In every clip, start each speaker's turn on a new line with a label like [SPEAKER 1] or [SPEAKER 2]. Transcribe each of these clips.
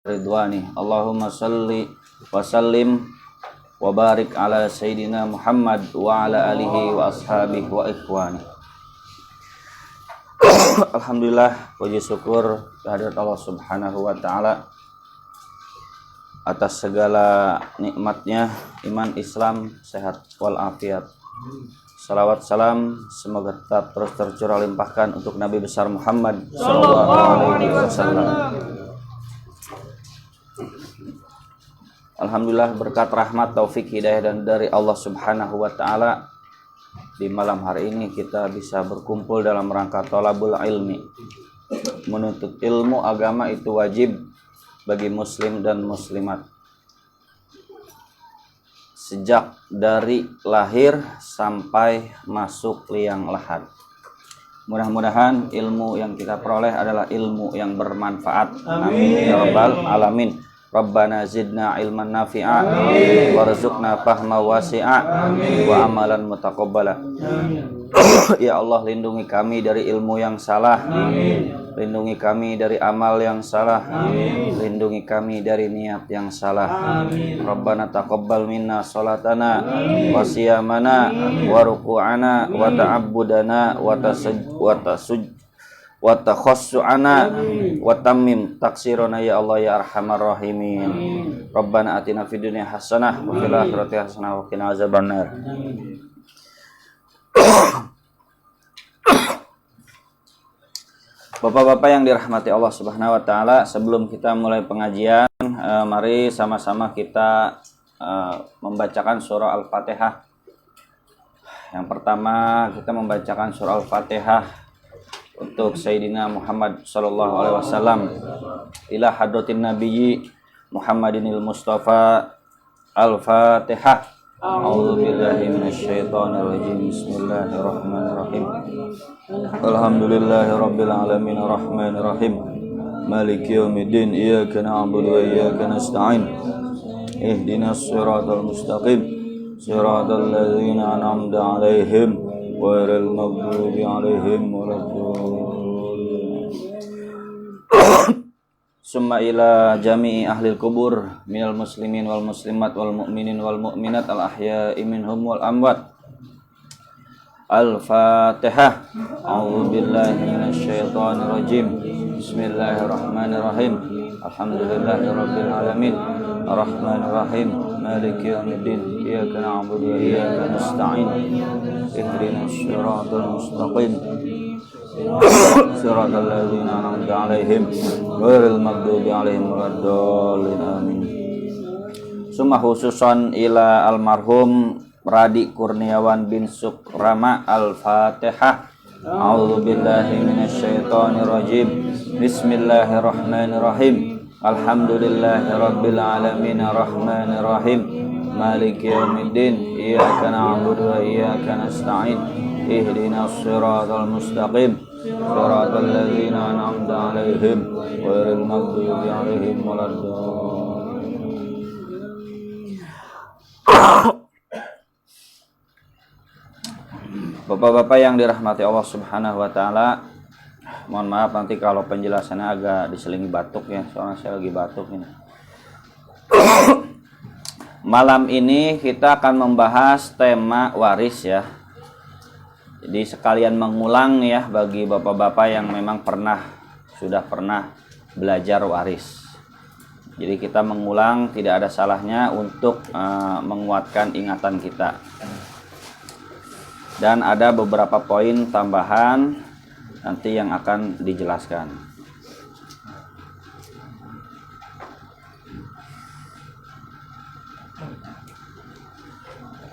[SPEAKER 1] ridwani. Allahumma salli wa sallim wa barik ala sayyidina Muhammad wa ala alihi wa ashabihi wa ikhwani. Alhamdulillah, puji syukur kehadirat Allah Subhanahu wa taala atas segala nikmatnya, iman, Islam, sehat walafiat. Salawat salam semoga tetap terus tercurah limpahkan untuk Nabi besar Muhammad sallallahu alaihi wasallam. Alhamdulillah, berkat rahmat, taufik, hidayah dan dari Allah Subhanahu wa taala, di malam hari ini kita bisa berkumpul dalam rangka thalabul ilmi. Menuntut ilmu agama itu wajib bagi muslim dan muslimat, sejak dari lahir sampai masuk liang lahat. Mudah-mudahan ilmu yang kita peroleh adalah ilmu yang bermanfaat. Amin ya rabbal alamin. Rabbana zidna ilman nafi'a warzuqna fahma wasi'a wa amalan mutaqabbala. Ya Allah, lindungi kami dari ilmu yang salah. Amin. Lindungi kami dari amal yang salah. Amin. Lindungi kami dari niat yang salah. Amin. Rabbana taqabbal minna salatana wa siyamana wa ruku'ana wa ta'abbudana wa takhassu'ana wa tammim taksirana ya Allah ya arhamar rahimin. Rabbana atina fid dunya hasanah wa fil akhirati hasanah wa qina azabannar. Bapak-bapak yang dirahmati Allah Subhanahu wa taala, sebelum kita mulai pengajian, mari sama-sama kita membacakan surah Al-Fatihah. Yang pertama, kita membacakan surah Al-Fatihah untuk Sayyidina Muhammad sallallahu alaihi wasallam, ila hadratin nabiyyi Muhammadinil Mustafa. Al-Fatihah. A'udzu billahi minasyaitonir rajim. Bismillahirrahmanirrahim. Alhamdulillahi rabbil alamin arrahmanir rahim. Maliki yaumiddin. Iyyaka na'budu wa iyyaka nasta'in. Ihdinas siratal mustaqim. Siratal ladzina an'amta 'alaihim ghairil maghdubi 'alaihim waladdallin. Summa ila jami'i ahlil kubur minal muslimin wal muslimat wal mu'minin wal mu'minat al ahya'i minhum wal amwat. Al-Fatihah. A'udzu billahi minasyaitonir rajim. Bismillahirrahmanirrahim. Alhamdulillahirabbil alamin arrahmanir rahim maliki yaumiddin. Iyyaka na'budu wa iyyaka nasta'in. Ihdinas siratal mustaqim. Siratal ladzina an'amta 'alaihim ghairil maghdubi 'alaihim waladdallin. Amin. Summa khususan ila almarhum Radi Kurniawan bin Sukrama. Al-Fatihah. A'udzu billahi minasyaitonir rajim. Bismillahirrahmanirrahim. Alhamdulillahirabbil alamin arrahmanir rahim maliki yaumiddin. Iyyaka na'budu wa iyyaka nasta'in. Ihdinas siratal mustaqim. Siratal ladzina an'amta 'alaihim ghairil maghdubi 'alaihim waladdallin. Bapak-bapak yang dirahmati Allah Subhanahu wa taala, mohon maaf nanti kalau penjelasannya agak diselingi batuk ya, soalnya saya lagi batuk ini. Malam ini kita akan membahas tema waris ya. Jadi sekalian mengulang ya bagi bapak-bapak yang memang sudah pernah belajar waris. Jadi kita mengulang, tidak ada salahnya untuk menguatkan ingatan kita. Dan ada beberapa poin tambahan nanti yang akan dijelaskan.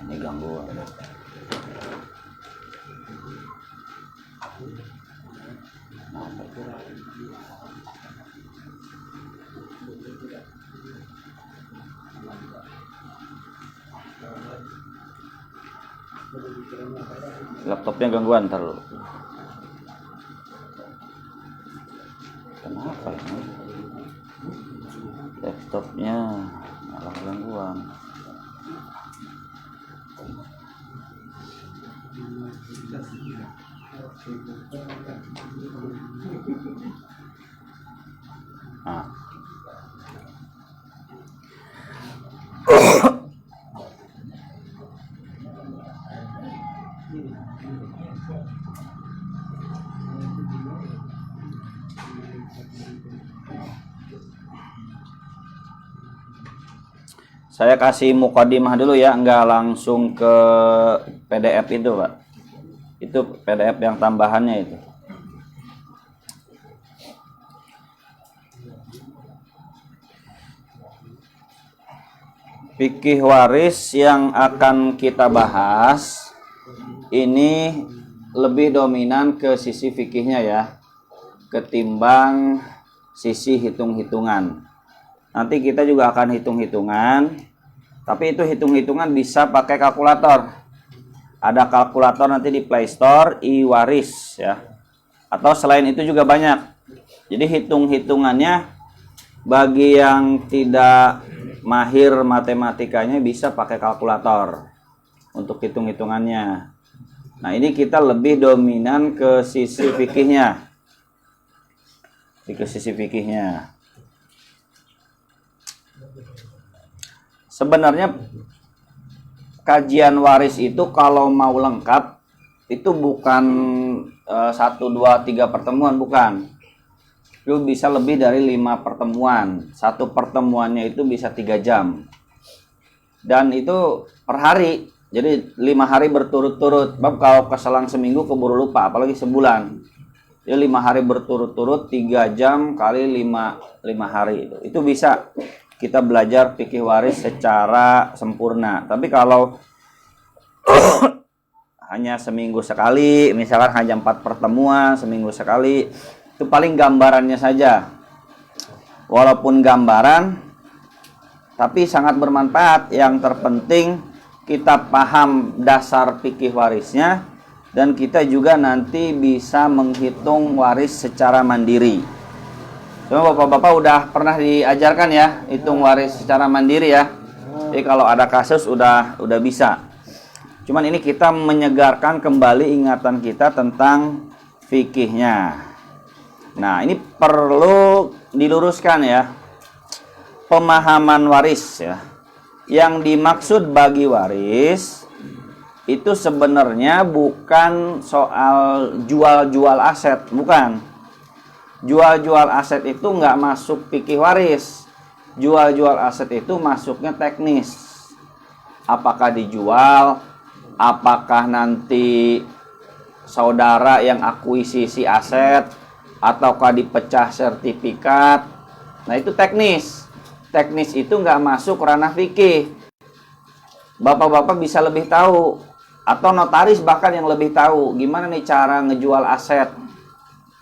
[SPEAKER 1] Ini gangguan. Laptopnya gangguan ntar dulu. Kenapa ini? Laptopnya malah gangguan. Nah, Saya kasih mukadimah dulu ya, nggak langsung ke PDF itu, Pak. Itu PDF yang tambahannya itu. Fikih waris yang akan kita bahas ini lebih dominan ke sisi fikihnya ya, ketimbang sisi hitung-hitungan. Nanti kita juga akan hitung-hitungan, tapi itu hitung-hitungan bisa pakai kalkulator. Ada kalkulator nanti di Play Store, iWaris ya. Atau selain itu juga banyak. Jadi hitung-hitungannya bagi yang tidak mahir matematikanya bisa pakai kalkulator untuk hitung-hitungannya. Nah, ini kita lebih dominan ke sisi fikihnya. Ke sisi fikihnya. Sebenarnya kajian waris itu kalau mau lengkap itu bukan 1, 2, 3 pertemuan, bukan. Itu bisa lebih dari 5 pertemuan. Satu pertemuannya itu bisa 3 jam. Dan itu per hari. Jadi 5 hari berturut-turut. Sebab kalau keselang seminggu keburu lupa, apalagi sebulan. Jadi 5 hari berturut-turut 3 jam kali 5 hari itu bisa kita belajar fikih waris secara sempurna. Tapi kalau hanya seminggu sekali, misalkan hanya 4 pertemuan seminggu sekali, itu paling gambarannya saja. Walaupun gambaran, tapi sangat bermanfaat. Yang terpenting kita paham dasar fikih warisnya, dan kita juga nanti bisa menghitung waris secara mandiri. Cuma bapak-bapak udah pernah diajarkan ya hitung waris secara mandiri ya. Jadi kalau ada kasus udah bisa. Cuman ini kita menyegarkan kembali ingatan kita tentang fikihnya. Nah, ini perlu diluruskan ya. Pemahaman waris ya. Yang dimaksud bagi waris itu sebenarnya bukan soal jual-jual aset, bukan. Jual-jual aset itu nggak masuk fikih waris. Jual-jual aset itu masuknya teknis. Apakah dijual, apakah nanti saudara yang akuisisi aset, ataukah dipecah sertifikat. Nah, itu teknis. Teknis itu nggak masuk ranah fikih. Bapak-bapak bisa lebih tahu, atau notaris bahkan yang lebih tahu gimana nih cara ngejual aset,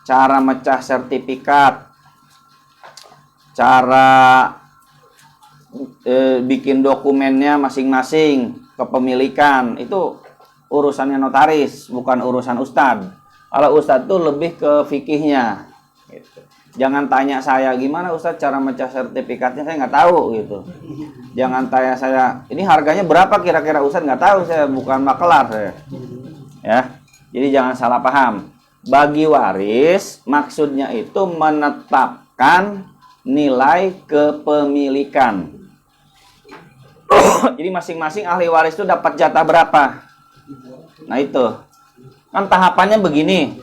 [SPEAKER 1] cara mecah sertifikat, cara bikin dokumennya masing-masing kepemilikan. Itu urusannya notaris, bukan urusan ustadz. Kalau ustadz tuh lebih ke fikihnya gitu. Jangan tanya saya gimana ustadz cara mecah sertifikatnya, saya nggak tahu gitu. Jangan tanya saya ini harganya berapa kira-kira, ustadz nggak tahu, saya bukan makelar saya. Ya, jadi jangan salah paham. Bagi waris maksudnya itu menetapkan nilai kepemilikan. Jadi masing-masing ahli waris itu dapat jatah berapa. Nah itu kan tahapannya begini.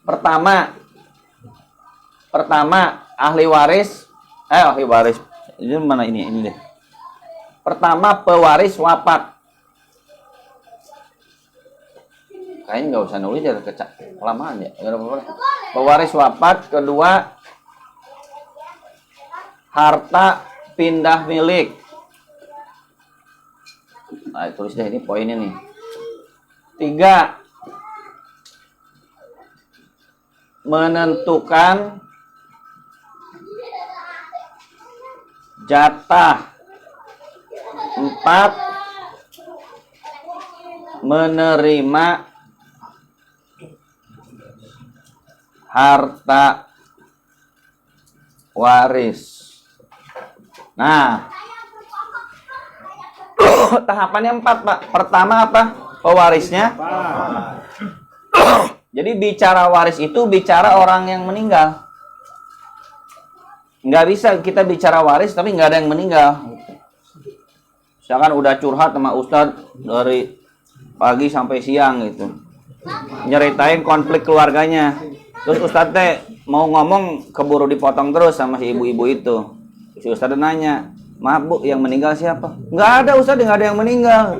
[SPEAKER 1] Pertama ahli waris ini mana ini deh. Pertama pewaris wafat. Kayaknya nggak usah nulis ya, kelamaan ya. Pewaris wafat. Kedua, harta pindah milik. Nah, tulis deh ini poinnya nih. 3, menentukan jatah. 4, menerima harta waris. Nah, tahapannya 4, Pak. Pertama apa? Pewarisnya. Jadi bicara waris itu bicara orang yang meninggal. Nggak bisa kita bicara waris tapi nggak ada yang meninggal. Misalkan udah curhat sama Ustadz dari pagi sampai siang gitu, nyeritain konflik keluarganya. Terus Ustadz teh mau ngomong keburu dipotong terus sama si ibu-ibu itu. Si Ustadz nanya, maaf Bu, yang meninggal siapa? Nggak ada Ustadz, nggak ada yang meninggal.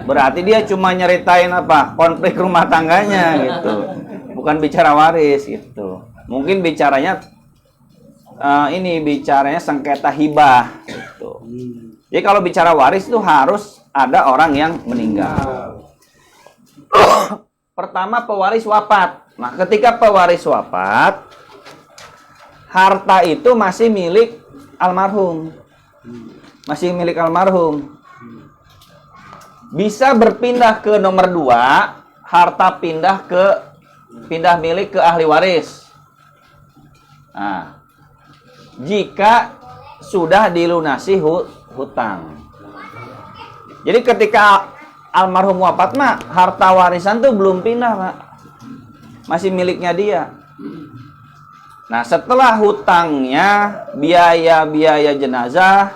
[SPEAKER 1] Berarti dia cuma nyeritain apa? Konflik rumah tangganya gitu. Bukan bicara waris gitu. Mungkin bicaranya bicaranya sengketa hibah gitu. Jadi kalau bicara waris itu harus ada orang yang meninggal. Pertama pewaris wafat. Nah, ketika pewaris wafat, harta itu masih milik almarhum. Masih milik almarhum. Bisa berpindah ke nomor 2, harta pindah milik ke ahli waris. Nah, jika sudah dilunasi hutang. Jadi ketika almarhum wafat mah, harta warisan tuh belum pindah, Pak. Masih miliknya dia. Nah, setelah hutangnya, biaya-biaya jenazah,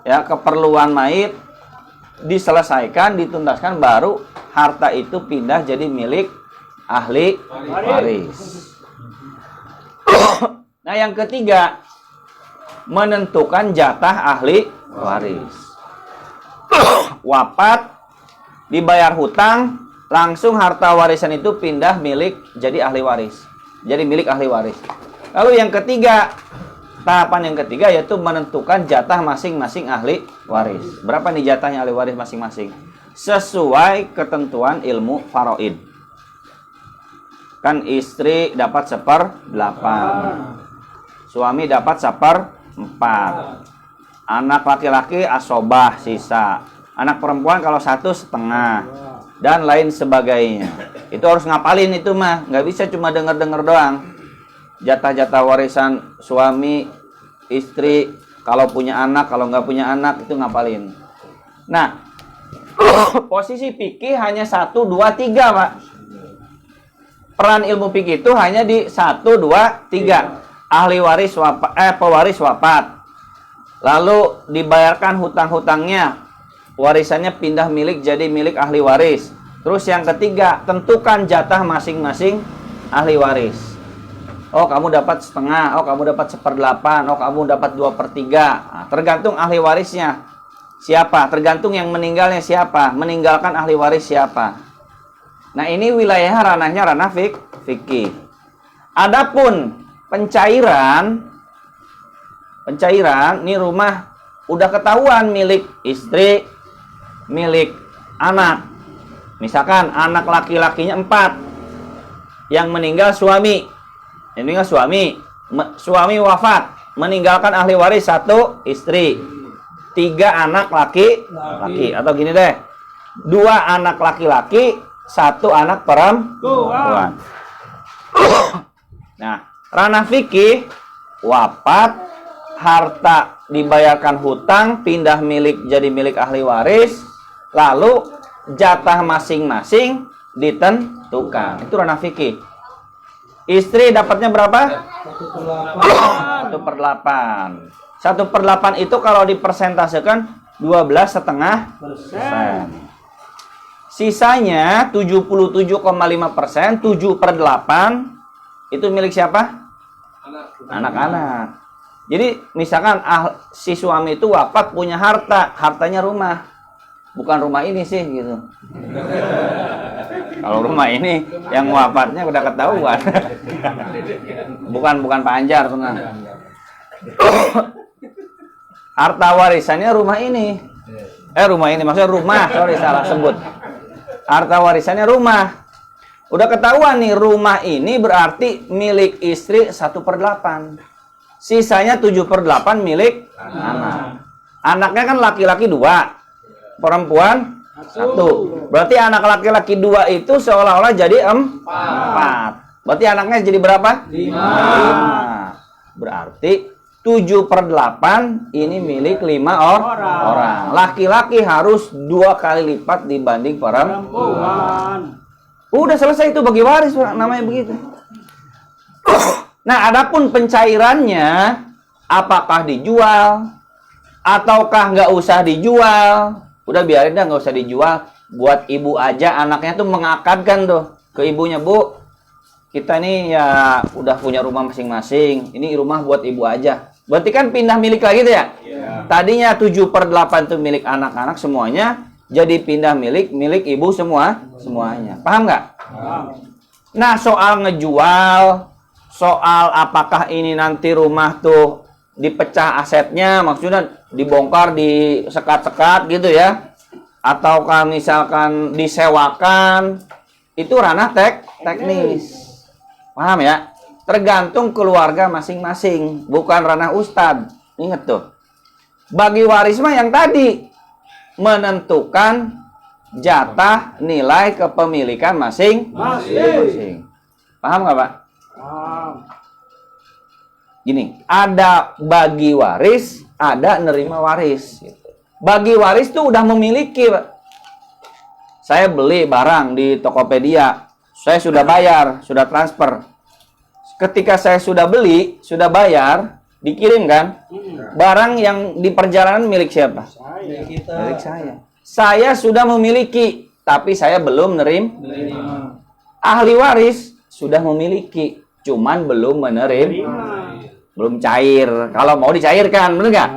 [SPEAKER 1] ya, keperluan mayit diselesaikan, dituntaskan, baru harta itu pindah jadi milik ahli waris. Nah, yang ketiga, menentukan jatah ahli waris. Wafat, dibayar hutang, langsung harta warisan itu pindah jadi ahli waris. Jadi milik ahli waris. Lalu yang ketiga, tahapan yang ketiga yaitu menentukan jatah masing-masing ahli waris. Berapa nih jatahnya ahli waris masing-masing? Sesuai ketentuan ilmu faraid. Kan istri dapat 1/8. Suami dapat 1/4. Anak laki-laki asobah sisa. Anak perempuan kalau 1/2. Dan lain sebagainya. Itu harus ngapalin itu mah. Nggak bisa cuma denger-denger doang. Jatah-jatah warisan suami, istri, kalau punya anak, kalau nggak punya anak, itu ngapalin. Nah, posisi fikih hanya 1, 2, 3, Pak. Peran ilmu fikih itu hanya di 1, 2, 3. Ahli waris pewaris wafat. Lalu dibayarkan hutang-hutangnya. Warisannya pindah milik jadi milik ahli waris. Terus yang ketiga, tentukan jatah masing-masing ahli waris. Oh, kamu dapat 1/2, oh kamu dapat 1/8, oh kamu dapat 2/3. Nah, tergantung ahli warisnya siapa, tergantung yang meninggalnya siapa, meninggalkan ahli waris siapa. Nah, ini wilayah ranahnya ranah fikih. Adapun pencairan ini rumah udah ketahuan milik istri, milik anak. Misalkan anak laki-lakinya 4, yang meninggal suami. Yang meninggal suami wafat, meninggalkan ahli waris 1, istri, 3 anak laki. Atau gini deh, 2 anak laki-laki, 1 anak perempuan. Nah, ranah fikih, wafat, harta dibayarkan hutang, pindah jadi milik ahli waris, lalu jatah masing-masing ditentukan. Itu ranah fikih. Istri dapatnya berapa? 1/8. 1/8 itu kalau dipersentasekan 12,5%. Sisanya 77,5%, 7/8 itu milik siapa? Anak-anak. Jadi misalkan si suami itu wafat punya hartanya rumah. Bukan rumah ini sih gitu. Kalau rumah ini yang wafatnya udah ketahuan. bukan Pak Anjar, tenang. Harta warisannya rumah ini. Maksudnya rumah, sorry salah sebut. Harta warisannya rumah. Udah ketahuan nih, rumah ini berarti milik istri 1/8. Sisanya 7/8 milik anak. Anaknya kan laki-laki 2, perempuan 1. Berarti anak laki-laki 2 itu seolah-olah jadi 4. Berarti anaknya jadi berapa? 5. Berarti 7/8 ini milik 5 orang. Laki-laki harus 2 kali lipat dibanding perempuan. Udah selesai itu bagi waris, namanya begitu. Nah, adapun pencairannya, apakah dijual, Ataukah nggak usah dijual? Udah biarin dah, nggak usah dijual. Buat ibu aja, anaknya tuh mengakadkan tuh ke ibunya, Bu, kita nih ya udah punya rumah masing-masing. Ini rumah buat ibu aja. Berarti kan pindah milik lagi tuh ya? Tadinya 7/8 tuh milik anak-anak semuanya, jadi pindah milik ibu semuanya. Paham nggak? Nah, soal ngejual, soal apakah ini nanti rumah tuh dipecah asetnya, maksudnya dibongkar, disekat-sekat gitu ya, ataukah misalkan disewakan, itu ranah teknis. Paham ya? Tergantung keluarga masing-masing, bukan ranah ustadz. Ingat tuh. Bagi waris mah yang tadi menentukan jatah nilai kepemilikan masing-masing. Paham nggak, Pak? Paham. Gini, ada bagi waris, ada nerima waris. Bagi waris tuh udah memiliki, Pak. Saya beli barang di Tokopedia, saya sudah bayar, sudah transfer. Ketika saya sudah beli, sudah bayar, dikirim kan? Barang yang di perjalanan milik siapa? Milik saya. Saya sudah memiliki, tapi saya belum nerima. Ahli waris sudah memiliki, cuman belum menerima. Belum cair. Kalau mau dicairkan, bener nggak?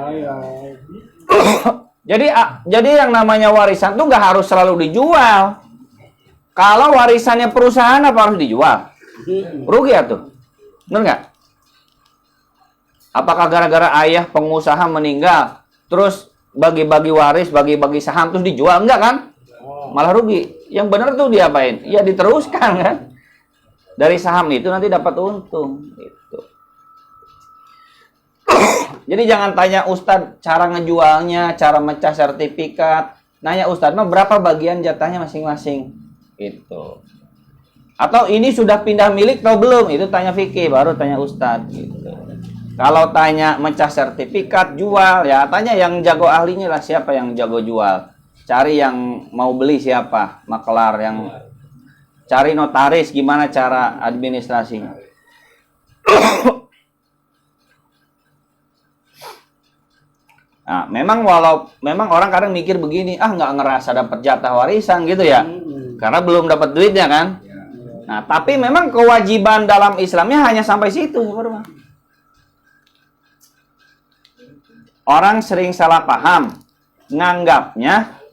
[SPEAKER 1] Jadi yang namanya warisan tuh nggak harus selalu dijual. Kalau warisannya perusahaan, apa harus dijual? Rugi ya tuh. Bener nggak? Apakah gara-gara ayah pengusaha meninggal, terus bagi-bagi waris, bagi-bagi saham, terus dijual? Enggak kan? Malah rugi. Yang benar tuh diapain? Ya diteruskan kan? Dari saham itu nanti dapat untung. Gitu. Jadi jangan tanya Ustadz cara ngejualnya, cara mecah sertifikat. Nanya Ustadz mah berapa bagian jatahnya masing-masing. Gitu. Atau ini sudah pindah milik atau belum? Itu tanya fikih, baru tanya Ustadz. Gitu. Kalau tanya mecah sertifikat, jual, ya tanya yang jago ahlinya lah, siapa yang jago jual. Cari yang mau beli siapa, makelar, yang cari notaris, gimana cara administrasinya. Nah, memang orang kadang mikir begini, nggak ngerasa dapat jatah warisan gitu ya, karena belum dapat duitnya kan. Nah, tapi memang kewajiban dalam Islamnya hanya sampai situ. Orang sering salah paham, nganggapnya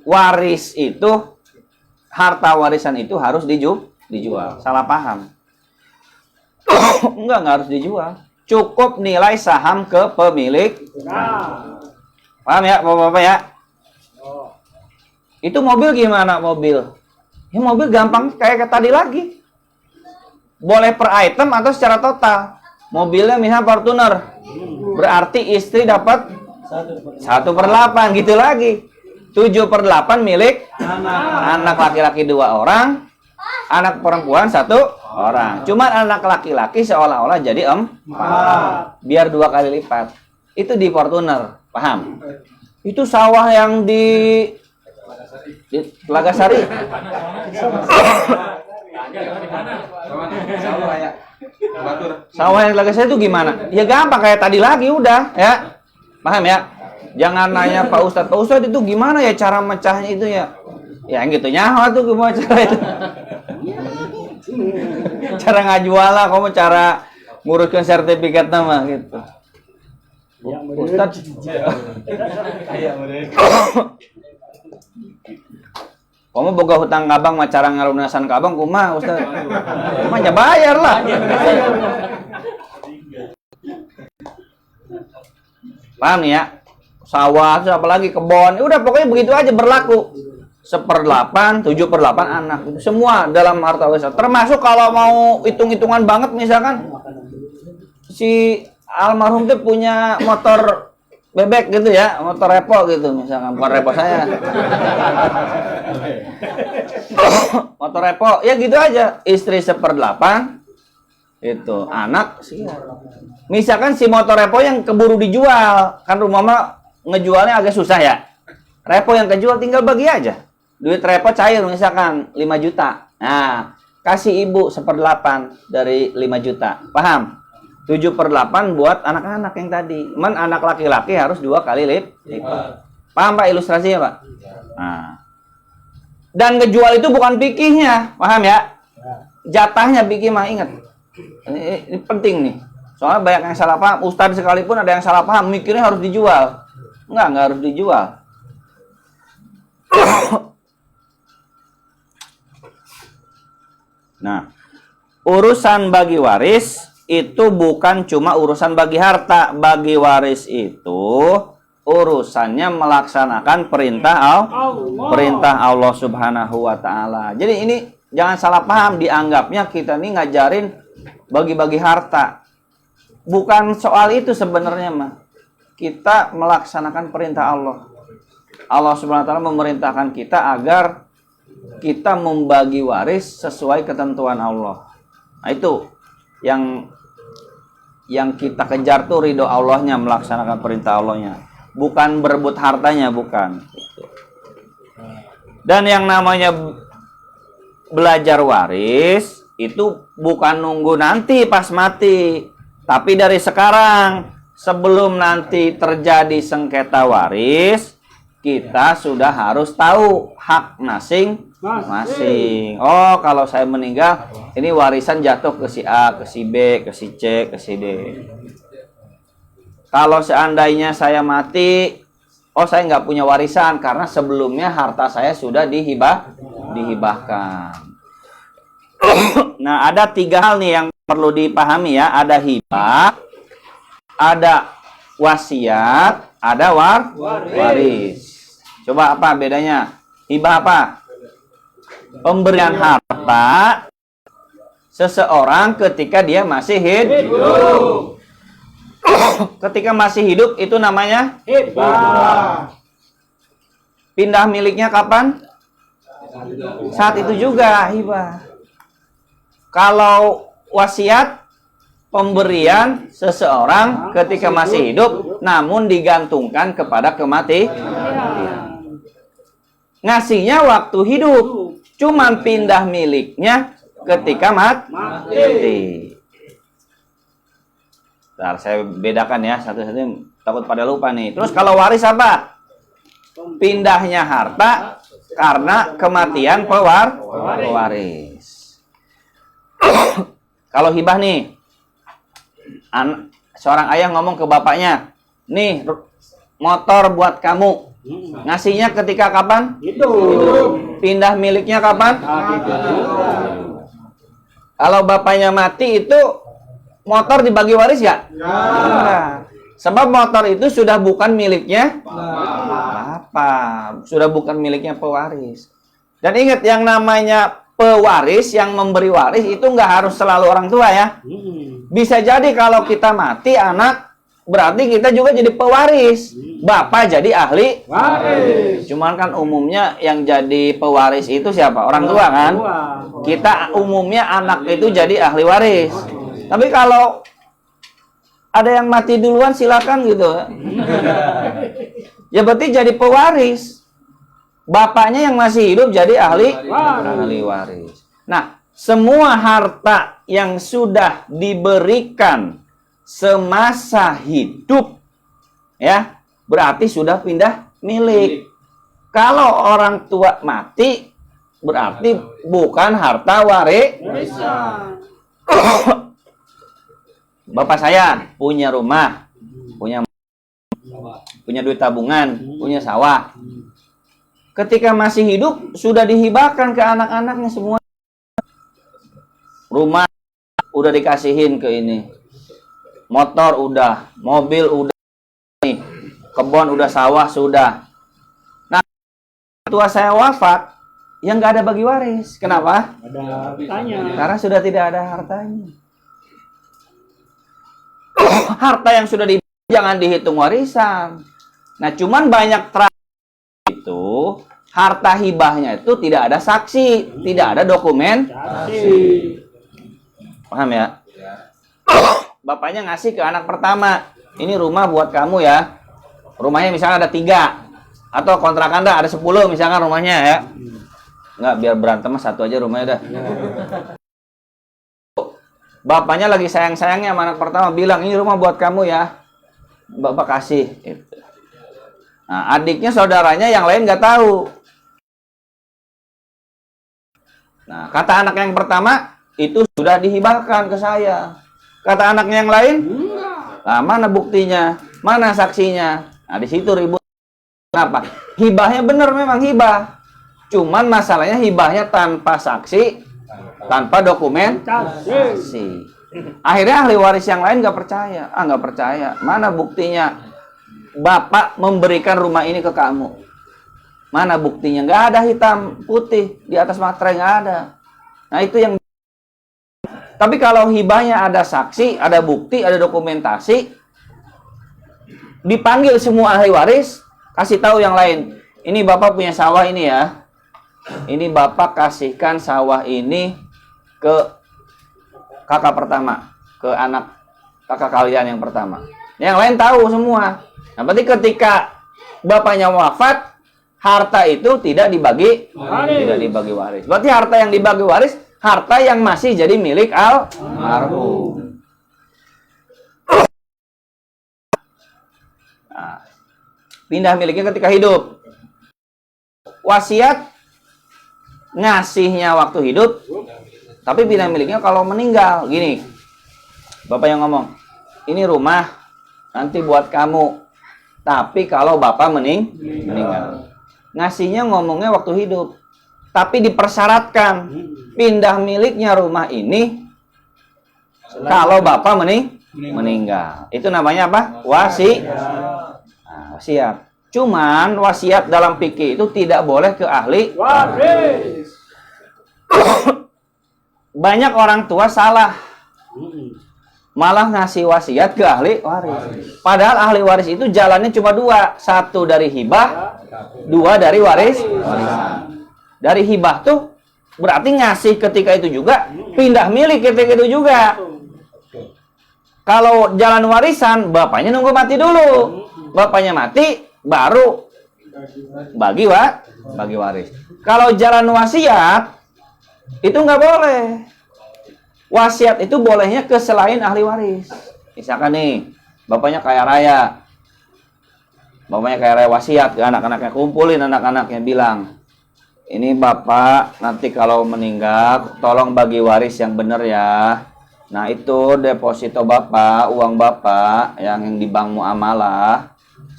[SPEAKER 1] waris itu, harta warisan itu harus dijual. Salah paham. Enggak harus dijual. Cukup nilai saham ke pemilik. Paham ya, Bapak-bapak ya? Itu mobil gimana mobil? Ya mobil gampang kayak tadi lagi. Boleh per item atau secara total. Mobilnya misalnya Fortuner, berarti istri dapat 1/8 gitu lagi. 7/8 milik anak laki-laki 2 orang, anak perempuan 1 orang. Cuma anak laki-laki seolah-olah jadi 4. Biar 2 kali lipat. Itu di Fortuner, paham? Itu sawah yang di Telaga Sari. Sawah yang Telaga Sari itu gimana? Ya gampang kayak tadi lagi udah, ya. Paham ya? Jangan nanya Pak Ustadz itu gimana ya cara mecahnya itu ya? Ya gitu nyawa tuh gimana cara itu? Cara ngajual lah, kamu cara nguruskan sertifikat nama gitu. Ustadz. Kamu boga hutang kabang mah cara ngalunasan kabang kumaha Ustaz? Mah bayar lah. Paham nih ya? Sawah, apalagi kebon, udah pokoknya begitu aja berlaku. 1/8, 7/8 anak, itu semua dalam harta warisan. Termasuk kalau mau hitung-hitungan banget, misalkan si almarhum tuh punya motor bebek gitu ya, motor repo gitu, misalkan bukan repo saya. Motor repo, ya gitu aja. Istri 1/8, itu anak sih. Misalkan si motor repo yang keburu dijual, kan rumah mah ngejualnya agak susah ya. Repo yang kejual tinggal bagi aja. Duit repo cair misalkan 5 juta. Nah, kasih ibu 1/8 dari 5 juta. Paham? 7/8 buat anak-anak yang tadi. Cuman anak laki-laki harus 2 kali lipat. Paham Pak ilustrasinya Pak? Nah. Dan ngejual itu bukan fikihnya, paham ya? Jatahnya fikih mah, ingat. Ini penting nih. Soalnya banyak yang salah paham. Ustadz sekalipun ada yang salah paham, mikirnya harus dijual. Enggak harus dijual. Nah, urusan bagi waris itu bukan cuma urusan bagi harta. Bagi waris itu urusannya melaksanakan perintah Allah Subhanahu wa taala. Jadi ini jangan salah paham, dianggapnya kita nih ngajarin bagi-bagi harta. Bukan soal itu sebenarnya mah. Kita melaksanakan perintah Allah. Allah Subhanahu wa taala memerintahkan kita agar kita membagi waris sesuai ketentuan Allah. Nah, itu yang kita kejar tuh ridho Allahnya, melaksanakan perintah Allahnya. Bukan berebut hartanya, bukan. Dan yang namanya belajar waris itu bukan nunggu nanti pas mati, tapi dari sekarang, sebelum nanti terjadi sengketa waris, kita sudah harus tahu hak masing-masing. Oh, kalau saya meninggal, ini warisan jatuh ke si A, ke si B, ke si C, ke si D. Kalau seandainya saya mati, oh saya nggak punya warisan karena sebelumnya harta saya sudah dihibahkan. Nah, ada 3 hal nih yang perlu dipahami ya. Ada hibah, ada wasiat, ada waris. Coba apa bedanya? Hibah apa? Pemberian harta seseorang ketika dia masih hidup. Ketika masih hidup itu namanya hibah. Pindah miliknya kapan? Saat itu juga hibah. Kalau wasiat, pemberian seseorang ketika masih hidup namun digantungkan kepada kematian. Ngasihnya waktu hidup, cuman pindah miliknya ketika mati. Bentar, saya bedakan ya satu-satu, takut pada lupa nih. Terus kalau waris apa? Pindahnya harta karena kematian pewaris. Kalau hibah nih, seorang ayah ngomong ke bapaknya, nih motor buat kamu. Ngasihnya ketika kapan? Hidup. Pindah miliknya kapan? Kalau bapaknya mati itu motor dibagi waris ya? Enggak. Sebab motor itu sudah bukan miliknya bapak, sudah bukan miliknya pewaris. Dan ingat, yang namanya pewaris, yang memberi waris itu nggak harus selalu orang tua ya. Bisa jadi kalau kita mati anak, berarti kita juga jadi pewaris. Bapak jadi ahli waris. Cuman kan umumnya yang jadi pewaris itu siapa? Orang tua kan? Kita umumnya anak itu jadi ahli waris. Tapi kalau ada yang mati duluan silakan gitu. Ya berarti jadi pewaris. Bapaknya yang masih hidup jadi ahli waris. Nah, semua harta yang sudah diberikan semasa hidup ya, berarti sudah pindah milik. Kalau orang tua mati, berarti bukan harta warisan. Bapak saya punya rumah, punya duit tabungan, punya sawah. Ketika masih hidup sudah dihibahkan ke anak-anaknya semua. Rumah udah dikasihin ke ini. Motor udah, mobil udah, nih, kebun udah, sawah sudah. Nah, tua saya wafat, yang nggak ada bagi waris. Kenapa?
[SPEAKER 2] Ada hartanya.
[SPEAKER 1] Karena sudah tidak ada hartanya. Harta yang sudah jangan dihitung warisan. Nah, cuman banyak itu harta hibahnya itu tidak ada saksi, tidak ada dokumen. Paham ya? Bapaknya ngasih ke anak pertama, ini rumah buat kamu ya. Rumahnya misalnya ada 3, atau kontrakan ada 10 misalkan rumahnya ya. Enggak, biar berantem satu aja rumahnya dah. Bapaknya lagi sayang-sayangnya sama anak pertama, bilang, ini rumah buat kamu ya, bapak kasih. Gitu. Nah, adiknya, saudaranya yang lain nggak tahu. Nah, kata anak yang pertama, itu sudah dihibahkan ke saya. Kata anaknya yang lain, nah, mana buktinya? Mana saksinya? Nah, di situ ribut. Kenapa? Hibahnya benar, memang hibah. Cuman masalahnya hibahnya tanpa saksi, tanpa dokumentasi. Akhirnya ahli waris yang lain nggak percaya. Nggak percaya. Mana buktinya? Bapak memberikan rumah ini ke kamu. Mana buktinya? Nggak ada hitam putih di atas materai, nggak ada. Nah, itu yang. Tapi kalau hibahnya ada saksi, ada bukti, ada dokumentasi, dipanggil semua ahli waris, kasih tahu yang lain. Ini bapak punya sawah ini ya. Ini bapak kasihkan sawah ini ke kakak pertama, ke anak kakak kalian yang pertama. Yang lain tahu semua. Nah, berarti ketika bapaknya wafat, harta itu tidak dibagi waris. Berarti harta yang dibagi waris, harta yang masih jadi milik almarhum. Nah, pindah miliknya ketika hidup. Wasiat ngasihnya waktu hidup, tapi pindah miliknya kalau meninggal. Gini, bapak yang ngomong, ini rumah nanti buat kamu, tapi kalau bapak meninggal. Ngasihnya ngomongnya waktu hidup, tapi dipersyaratkan pindah miliknya rumah ini kalau bapak meninggal. Itu namanya apa? Wasiat. Cuman wasiat dalam fikih itu tidak boleh ke ahli waris. Banyak orang tua salah, malah ngasih wasiat ke ahli waris. Padahal ahli waris itu jalannya cuma dua. Satu dari hibah, dua dari warisan. Dari hibah tuh berarti ngasih ketika itu juga, pindah milik ketika itu juga. Kalau jalan warisan, bapaknya nunggu mati dulu. Bapaknya mati, baru bagi waris. Kalau jalan wasiat, itu nggak boleh. Wasiat itu bolehnya ke selain ahli waris. Misalkan nih, bapaknya kaya raya. Bapaknya kaya raya, wasiat ke anak-anaknya, kumpulin anak-anaknya, bilang, ini bapak nanti kalau meninggal, tolong bagi waris yang benar ya. Nah, itu deposito bapak, uang bapak yang di bank muamalah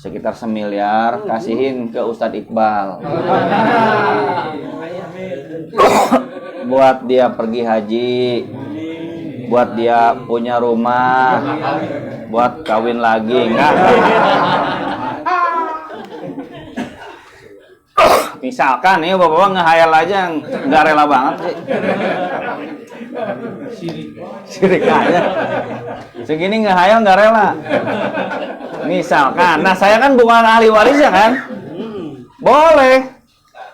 [SPEAKER 1] sekitar 1 miliar, kasihin ke Ustadz Iqbal. Buat dia pergi haji, buat dia punya rumah, buat kawin lagi. Enggak. Misalkan ya bapak-bapak ngehayal aja, nggak rela banget sih. Sirik aja. Segini ngehayal nggak rela. Misalkan, nah saya kan bukan ahli waris ya kan? Boleh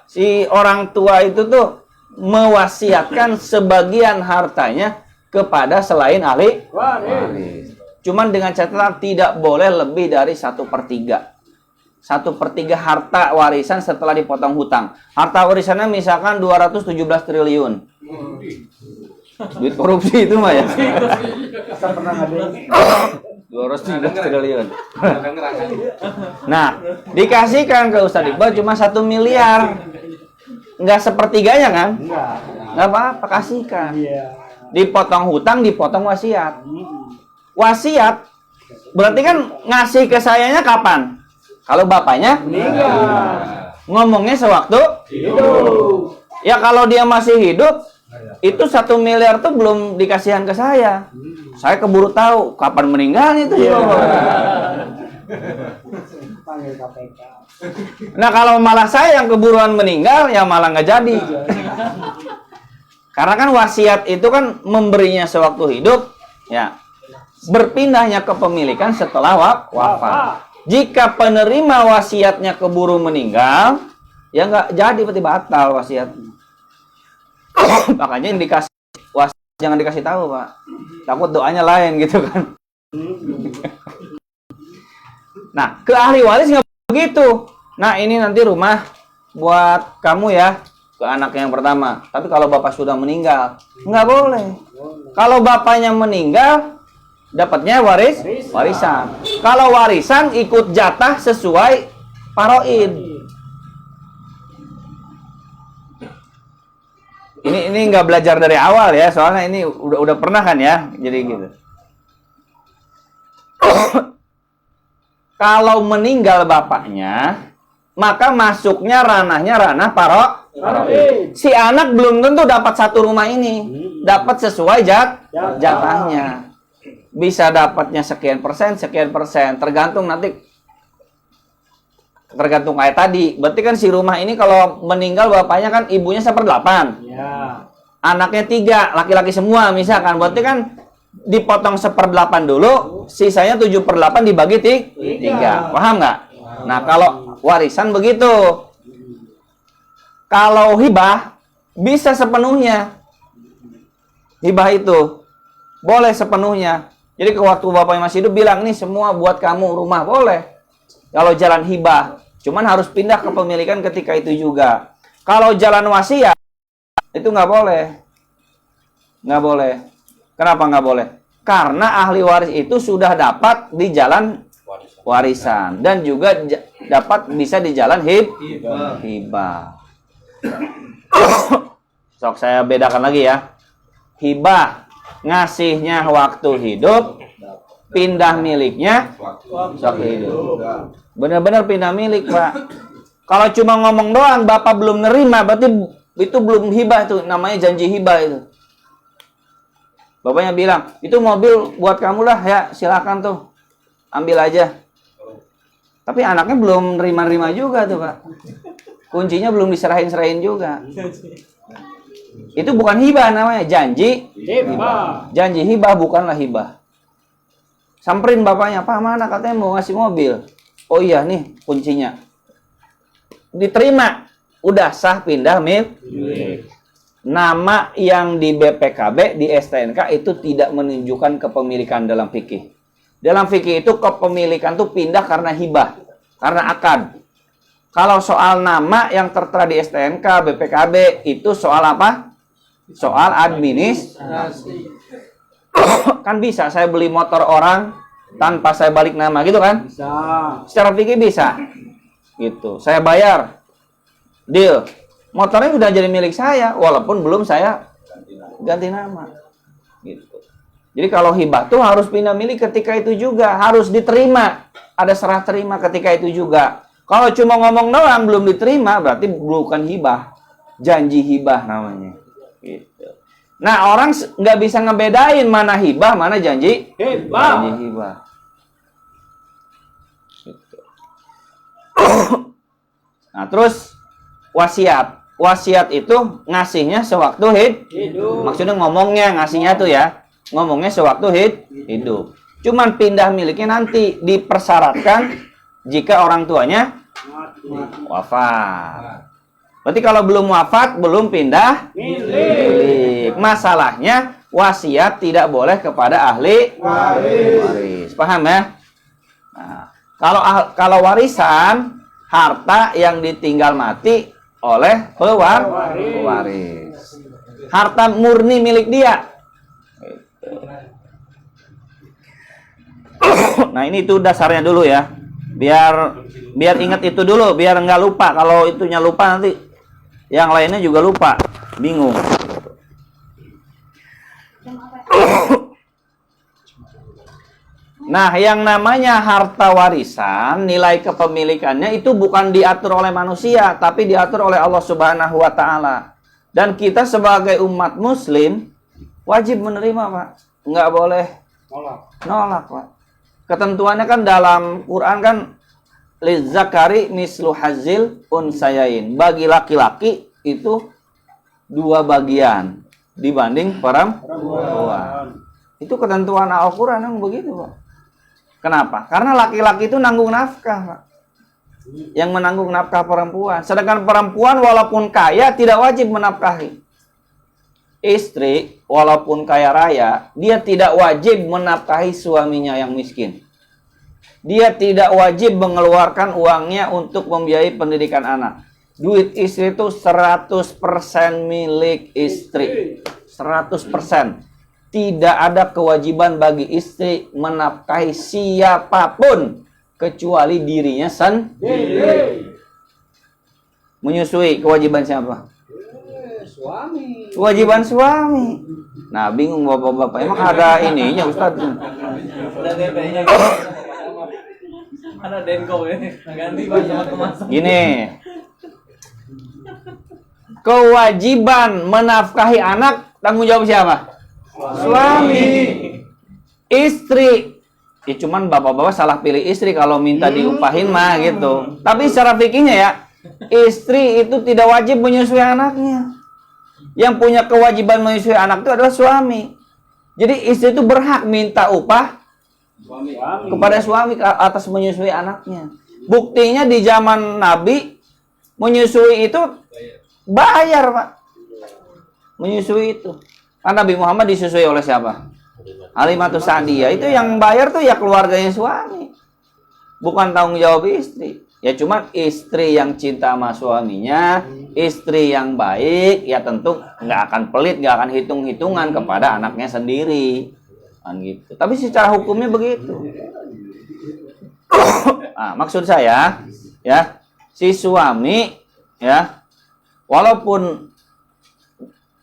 [SPEAKER 1] si orang tua itu tuh mewasiatkan sebagian hartanya kepada selain ahli waris. Cuman dengan catatan tidak boleh lebih dari 1/3. 1/3 harta warisan setelah dipotong hutang. Harta warisannya misalkan 217 triliun. Duit korupsi itu mah ya. 217 triliun. Nah, dikasihkan ke Ustadz Iqbal cuma 1 miliar. Enggak 1/3-nya kan? Enggak apa-apa, kasihkan. Dipotong hutang, dipotong wasiat. Wasiat berarti kan ngasih ke sayanya kapan? Kalau bapaknya meninggal. Ngomongnya sewaktu hidup. Ya kalau dia masih hidup, itu 1 miliar tuh belum dikasihan ke saya. Saya keburu tahu kapan meninggalnya itu. Nah kalau malah saya yang keburuan meninggal, ya malah nggak jadi. Karena kan wasiat itu kan memberinya sewaktu hidup, ya berpindahnya kepemilikan setelah wafat. Jika penerima wasiatnya keburu meninggal, ya nggak jadi, berarti batal wasiatnya. Makanya yang dikasih wasiat jangan dikasih tahu, Pak. Takut doanya lain gitu kan. Nah, ke ahli waris nggak begitu. Nah, ini nanti rumah buat kamu ya.
[SPEAKER 2] ke anak yang pertama. Tapi kalau bapak sudah meninggal, nggak boleh. Kalau bapaknya meninggal, dapatnya warisan. Kalau warisan ikut jatah sesuai faraid. Ini nggak belajar dari awal ya, soalnya ini udah pernah kan ya, jadi gitu. Kalau meninggal bapaknya, maka masuknya ranahnya ranah faraid. Si anak belum tentu dapat satu rumah ini, dapat sesuai jatahnya. Bisa dapatnya sekian persen, tergantung kayak tadi. Berarti kan si rumah ini kalau meninggal bapaknya kan ibunya 1/8. Ya. Anaknya 3, laki-laki semua misalkan. Berarti kan dipotong 1/8 dulu, sisanya 7/8 dibagi 3. Paham nggak? Nah, kalau warisan begitu. Kalau hibah bisa sepenuhnya. Hibah itu boleh sepenuhnya. Jadi ke waktu bapaknya masih hidup bilang, nih semua buat kamu rumah, boleh. Kalau jalan hibah, cuman harus pindah kepemilikan ketika itu juga. Kalau jalan wasiat, itu nggak boleh. Nggak boleh. Kenapa nggak boleh? Karena ahli waris itu sudah dapat di jalan warisan. Dan juga dapat bisa di jalan hibah. Sok saya bedakan lagi ya. Hibah, ngasihnya waktu hidup, pindah miliknya waktu hidup. Benar-benar pindah milik, Pak. Kalau cuma ngomong doang, Bapak belum nerima, berarti itu belum hibah, itu namanya janji hibah itu. Bapaknya bilang, itu mobil buat kamu lah ya, silakan tuh, ambil aja. Tapi anaknya belum nerima-nerima juga tuh, Pak. Kuncinya belum diserahin-serahin juga. Itu bukan hibah namanya, janji hibah. Janji hibah bukanlah hibah. Samperin bapaknya, Pak mana katanya mau ngasih mobil. Oh iya nih kuncinya. Diterima, udah sah pindah milik. Nama yang di BPKB, di STNK itu tidak menunjukkan kepemilikan dalam fikih. Dalam fikih itu kepemilikan itu pindah karena hibah, karena akad. Kalau soal nama yang tertera di STNK, BPKB itu soal apa? Soal administrasi. Kan bisa saya beli motor orang tanpa saya balik nama gitu kan? Bisa. Secara fikih bisa. Gitu. Saya bayar. Deal. Motornya sudah jadi milik saya walaupun belum saya ganti nama. Gitu. Jadi kalau hibah tuh harus pindah milik ketika itu juga, harus diterima. Ada serah terima ketika itu juga. Kalau cuma ngomong doang belum diterima berarti bukan hibah. Janji hibah namanya. Gitu. Nah, orang nggak bisa ngebedain mana hibah, mana janji hibah. Janji hibah. Gitu. Nah, terus wasiat. Wasiat itu ngasihnya sewaktu hidup. Maksudnya ngomongnya, ngasihnya tuh ya. Ngomongnya sewaktu hidup. Cuman pindah miliknya nanti dipersyaratkan jika orang tuanya wafat. Berarti kalau belum wafat, belum pindah milik. Masalahnya, wasiat tidak boleh kepada ahli waris. Paham ya? Nah, kalau warisan, harta yang ditinggal mati oleh pewaris. Harta murni milik dia. Nah, ini itu dasarnya dulu ya. Biar ingat itu dulu, biar nggak lupa. Kalau itunya lupa nanti yang lainnya juga lupa, bingung. Nah, yang namanya harta warisan, nilai kepemilikannya itu bukan diatur oleh manusia, tapi diatur oleh Allah Subhanahu wa Ta'ala. Dan kita sebagai umat Muslim wajib menerima, Pak. Nggak boleh nolak, Pak. Ketentuannya kan dalam Quran kan lizzakari mislu hazil unsayain. Bagi laki-laki itu 2 bagian dibanding perempuan. Itu ketentuan Al-Quran yang begitu, Pak. Kenapa? Karena laki-laki itu nanggung nafkah, Pak. Yang menanggung nafkah perempuan. Sedangkan perempuan walaupun kaya tidak wajib menafkahi. Istri walaupun kaya raya, dia tidak wajib menafkahi suaminya yang miskin. Dia tidak wajib mengeluarkan uangnya untuk membiayai pendidikan anak. Duit istri itu 100% milik istri. 100%. Tidak ada kewajiban bagi istri menafkahi siapapun kecuali dirinya sendiri. Menyusui kewajiban siapa?
[SPEAKER 3] Suami.
[SPEAKER 2] Kewajiban suami. Nah, bingung bapak-bapak. Emang ada ininya, Ustaz?
[SPEAKER 3] Ada DP-nya. Ada Denko ini. Ganti banyak kemasan.
[SPEAKER 2] Gini. Kewajiban menafkahi anak tanggung jawab siapa? Suami. Istri. Ya cuman bapak-bapak salah pilih istri kalau minta diupahin mah gitu. Tapi secara fikihnya ya, istri itu tidak wajib menyusui anaknya. Yang punya kewajiban menyusui anak itu adalah suami. Jadi istri itu berhak minta upah kepada suami atas menyusui anaknya. Buktinya di zaman Nabi menyusui itu bayar, Pak. Menyusui itu. Kan Nabi Muhammad disusui oleh siapa? Halimatus Sa'diyah. Itu yang bayar tuh ya keluarganya suami. Bukan tanggung jawab istri. Ya cuma istri yang cinta sama suaminya, istri yang baik, ya tentu nggak akan pelit, nggak akan hitung-hitungan kepada anaknya sendiri. Kan gitu. Tapi secara hukumnya begitu. Nah, maksud saya, ya, si suami, ya, walaupun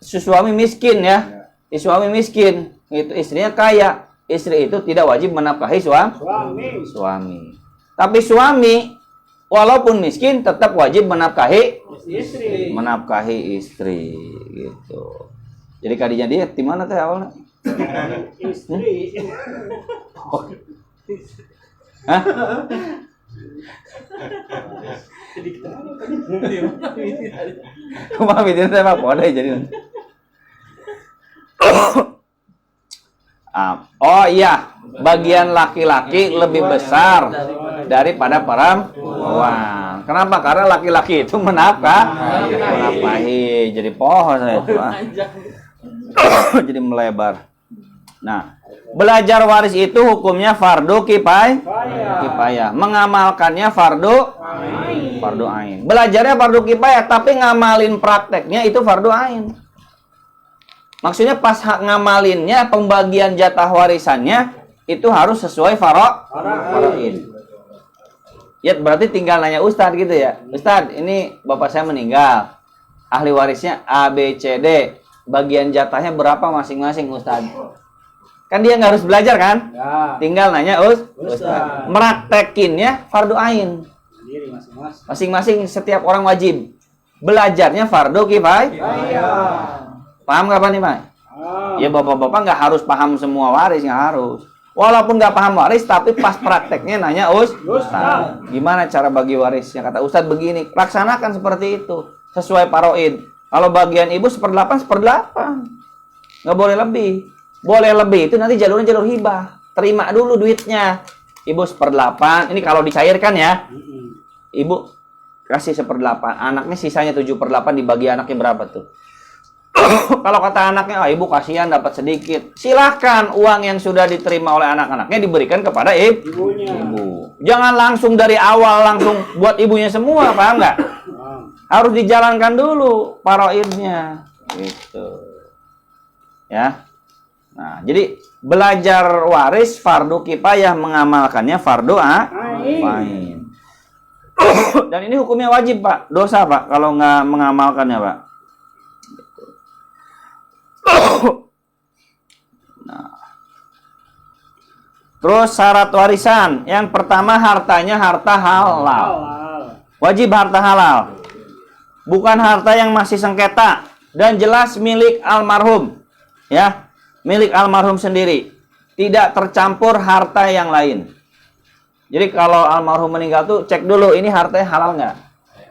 [SPEAKER 2] si suami miskin ya, si suami miskin, itu istrinya kaya, istri itu tidak wajib menafkahi suami. Tapi suami walaupun miskin tetap wajib menafkahi istri gitu. Jadi kadinya dia di mana teh awalnya?
[SPEAKER 3] Istri.
[SPEAKER 2] Oh. Hah? Kumaha bitin teh Pak Podeh jadi. Oh iya, bagian laki-laki lebih besar daripada perempuan. Kenapa? Karena laki-laki itu menafkahi. Jadi pohon saya itu. Jadi melebar. Nah, belajar waris itu hukumnya fardu kifayah. Mengamalkannya fardu ain. Belajarnya fardu kifayah, tapi ngamalin prakteknya itu fardu ain. Maksudnya pas ngamalinnya, pembagian jatah warisannya itu harus sesuai faraid. Ya berarti tinggal nanya Ustadz gitu ya. Ustadz, ini bapak saya meninggal. Ahli warisnya A, B, C, D. Bagian jatahnya berapa masing-masing Ustadz? Kan dia nggak harus belajar kan?
[SPEAKER 3] Ya.
[SPEAKER 2] Tinggal nanya Ustadz. Meraktekinnya fardu ain.
[SPEAKER 3] Sendiri masing-masing.
[SPEAKER 2] Masing-masing setiap orang wajib. Belajarnya fardu kifayah. Paham nggak Pak nih Pak? Ya bapak-bapak nggak harus paham semua waris, nggak harus. Walaupun nggak paham waris, tapi pas prakteknya nanya Ustadz, gimana cara bagi warisnya? Kata Ustadz begini, laksanakan seperti itu sesuai faraid. Kalau bagian ibu 1/8, 1/8, nggak boleh lebih. Boleh lebih itu nanti jalurnya jalur hibah. Terima dulu duitnya. Ibu 1/8, ini kalau dicairkan ya. Ibu kasih 1/8, anaknya sisanya 7/8 dibagi anaknya berapa tuh? Kalau kata anaknya, ibu kasihan dapat sedikit. Silahkan uang yang sudah diterima oleh anak-anaknya diberikan kepada ibu. Jangan langsung dari awal langsung buat ibunya semua, paham nggak? Harus dijalankan dulu faraidnya, gitu. Ya. Nah, jadi belajar waris fardu kifayah, mengamalkannya fardu ain. Dan ini hukumnya wajib Pak, dosa Pak kalau nggak mengamalkannya Pak. Nah. Terus syarat warisan. Yang pertama hartanya harta halal. Wajib harta halal. Bukan harta yang masih sengketa dan jelas milik almarhum. Ya, milik almarhum sendiri. Tidak tercampur harta yang lain. Jadi kalau almarhum meninggal tuh cek dulu ini hartanya halal nggak.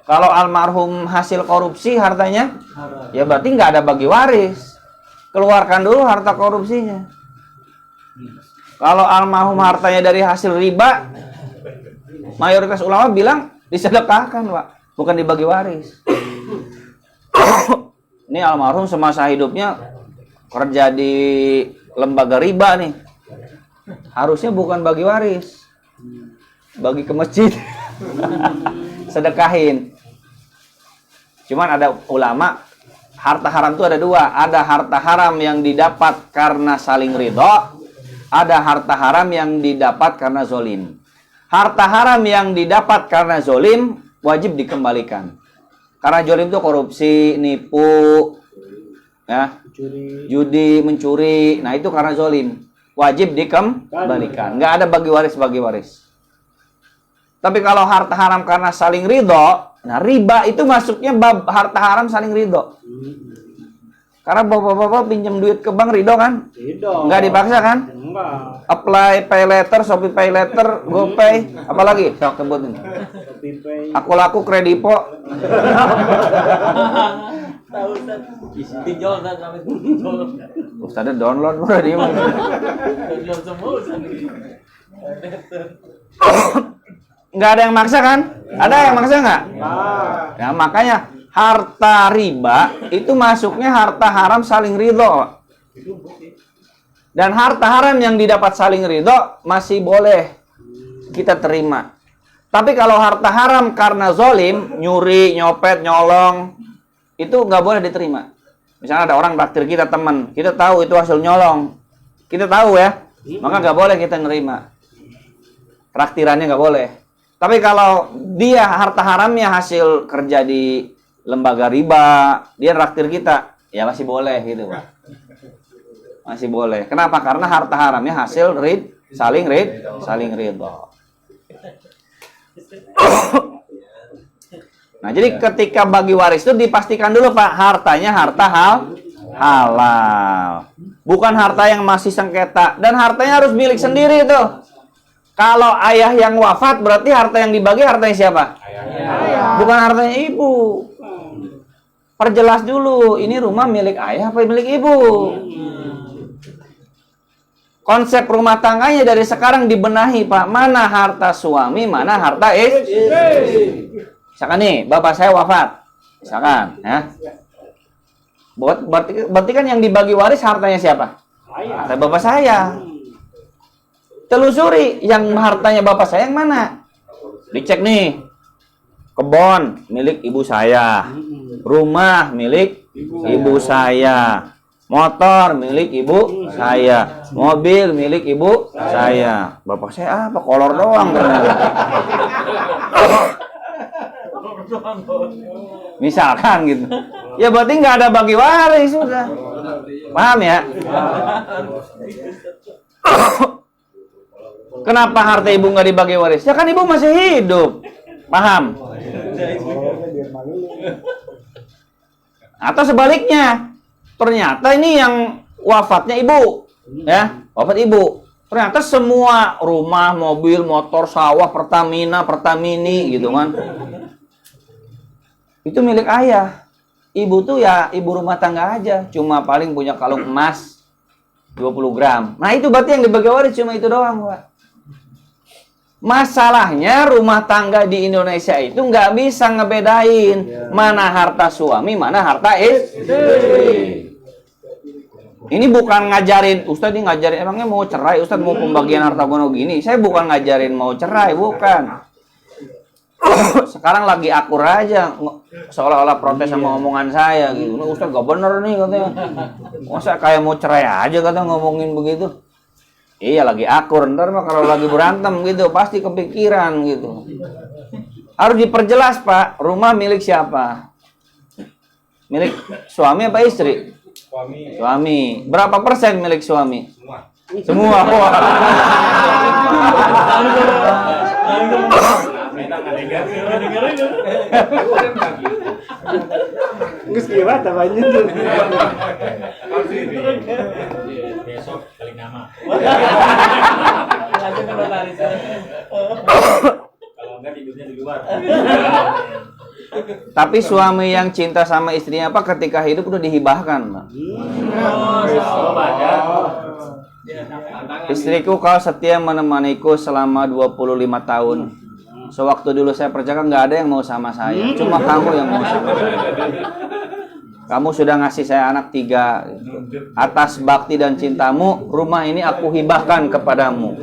[SPEAKER 2] Kalau almarhum hasil korupsi hartanya, ya berarti nggak ada bagi waris. Keluarkan dulu harta korupsinya. Kalau almarhum hartanya dari hasil riba, mayoritas ulama bilang disedekahkan, Pak, bukan dibagi waris. Ini almarhum semasa hidupnya kerja di lembaga riba nih. Harusnya bukan bagi waris. Bagi ke masjid. Sedekahin. Cuman ada ulama, harta haram itu ada dua. Ada harta haram yang didapat karena saling ridho. Ada harta haram yang didapat karena zolim. Harta haram yang didapat karena zolim wajib dikembalikan. Karena zolim itu korupsi, nipu, ya, judi, mencuri. Nah itu karena zolim. Wajib dikembalikan. Nggak ada bagi waris. Tapi kalau harta haram karena saling ridho, nah riba itu masuknya bab harta haram saling ridho. Karena bapak-bapak pinjam duit ke bank ridho kan?
[SPEAKER 3] Ridho.
[SPEAKER 2] Nggak dipaksa kan?
[SPEAKER 3] Enggak.
[SPEAKER 2] Apply pay letter, Shopee pay letter, GoPay, apalagi? Sok sebutin.
[SPEAKER 3] Shopee Pay.
[SPEAKER 2] Aku laku kredipo.
[SPEAKER 3] Tahu Ustaz. Pinjol Ustaz, kami pinjol.
[SPEAKER 2] Ustaznya download udah dia mah.
[SPEAKER 3] Pinjol semua Ustaz.
[SPEAKER 2] Nggak ada yang maksa kan? Ada yang maksa nggak? Ya makanya harta riba itu masuknya harta haram saling ridho. Dan harta haram yang didapat saling ridho masih boleh kita terima. Tapi kalau harta haram karena zolim, nyuri, nyopet, nyolong, itu nggak boleh diterima. Misalnya ada orang traktir kita teman, kita tahu itu hasil nyolong, kita tahu ya, maka nggak boleh kita nerima. Traktirannya nggak boleh. Tapi kalau dia harta haramnya hasil kerja di lembaga riba, dia traktir kita, ya masih boleh gitu, Pak. Masih boleh. Kenapa? Karena harta haramnya hasil saling ridho. Nah, jadi ketika bagi waris itu dipastikan dulu, Pak, hartanya harta halal. Bukan harta yang masih sengketa. Dan hartanya harus milik sendiri itu. Kalau ayah yang wafat, berarti harta yang dibagi hartanya siapa? Ayah. Bukan hartanya ibu. Perjelas dulu, ini rumah milik ayah apa milik ibu? Konsep rumah tangganya dari sekarang dibenahi, Pak. Mana harta suami, mana harta istri. Misalkan nih, bapak saya wafat. Misalkan, ya. Berarti kan yang dibagi waris hartanya siapa? Harta bapak saya. Telusuri, yang hartanya bapak saya yang mana? Dicek nih. Kebun milik ibu saya. Rumah milik ibu saya. Motor milik ibu saya. Mobil milik ibu saya. Bapak saya apa? Kolor doang. Misalkan gitu. Ya berarti nggak ada bagi waris sudah. Paham ya? Kenapa harta ibu nggak dibagi waris? Ya kan ibu masih hidup. Paham? Atau sebaliknya. Ternyata ini yang wafatnya ibu, ya, wafat ibu. Ternyata semua rumah, mobil, motor, sawah, Pertamina, Pertamini, gitu kan. Itu milik ayah. Ibu tuh ya ibu rumah tangga aja, cuma paling punya kalung emas 20 gram. Nah itu berarti yang dibagi waris cuma itu doang, Pak. Masalahnya rumah tangga di Indonesia itu nggak bisa ngebedain mana harta suami, mana harta istri. Ini bukan ngajarin, Ustaz ini ngajarin emangnya mau cerai, Ustaz mau pembagian harta gono gini. Saya bukan ngajarin mau cerai, bukan. Sekarang lagi akur aja, seolah-olah protes sama omongan saya gitu. Nah, Ustaz gak bener nih katanya. Masa kayak mau cerai aja katanya ngomongin begitu. Iya lagi akur, ntar mah kalau lagi berantem gitu pasti kepikiran gitu. Harus diperjelas, Pak, rumah milik siapa? Milik suami apa istri? Suami. Berapa persen milik suami? Semua. Wah.
[SPEAKER 3] Gus kira tambahnya tuh.
[SPEAKER 4] Besok balik nama. Kalau enggak tidurnya di luar.
[SPEAKER 2] Tapi suami yang cinta sama istrinya apa ketika hidup udah dihibahkan, Pak. Istriku kau setia menemaniku selama 25 tahun. Sewaktu dulu saya perjaka nggak ada yang mau sama saya, cuma kamu yang mau sama saya. Kamu sudah ngasih saya anak 3. Atas bakti dan cintamu, rumah ini aku hibahkan kepadamu.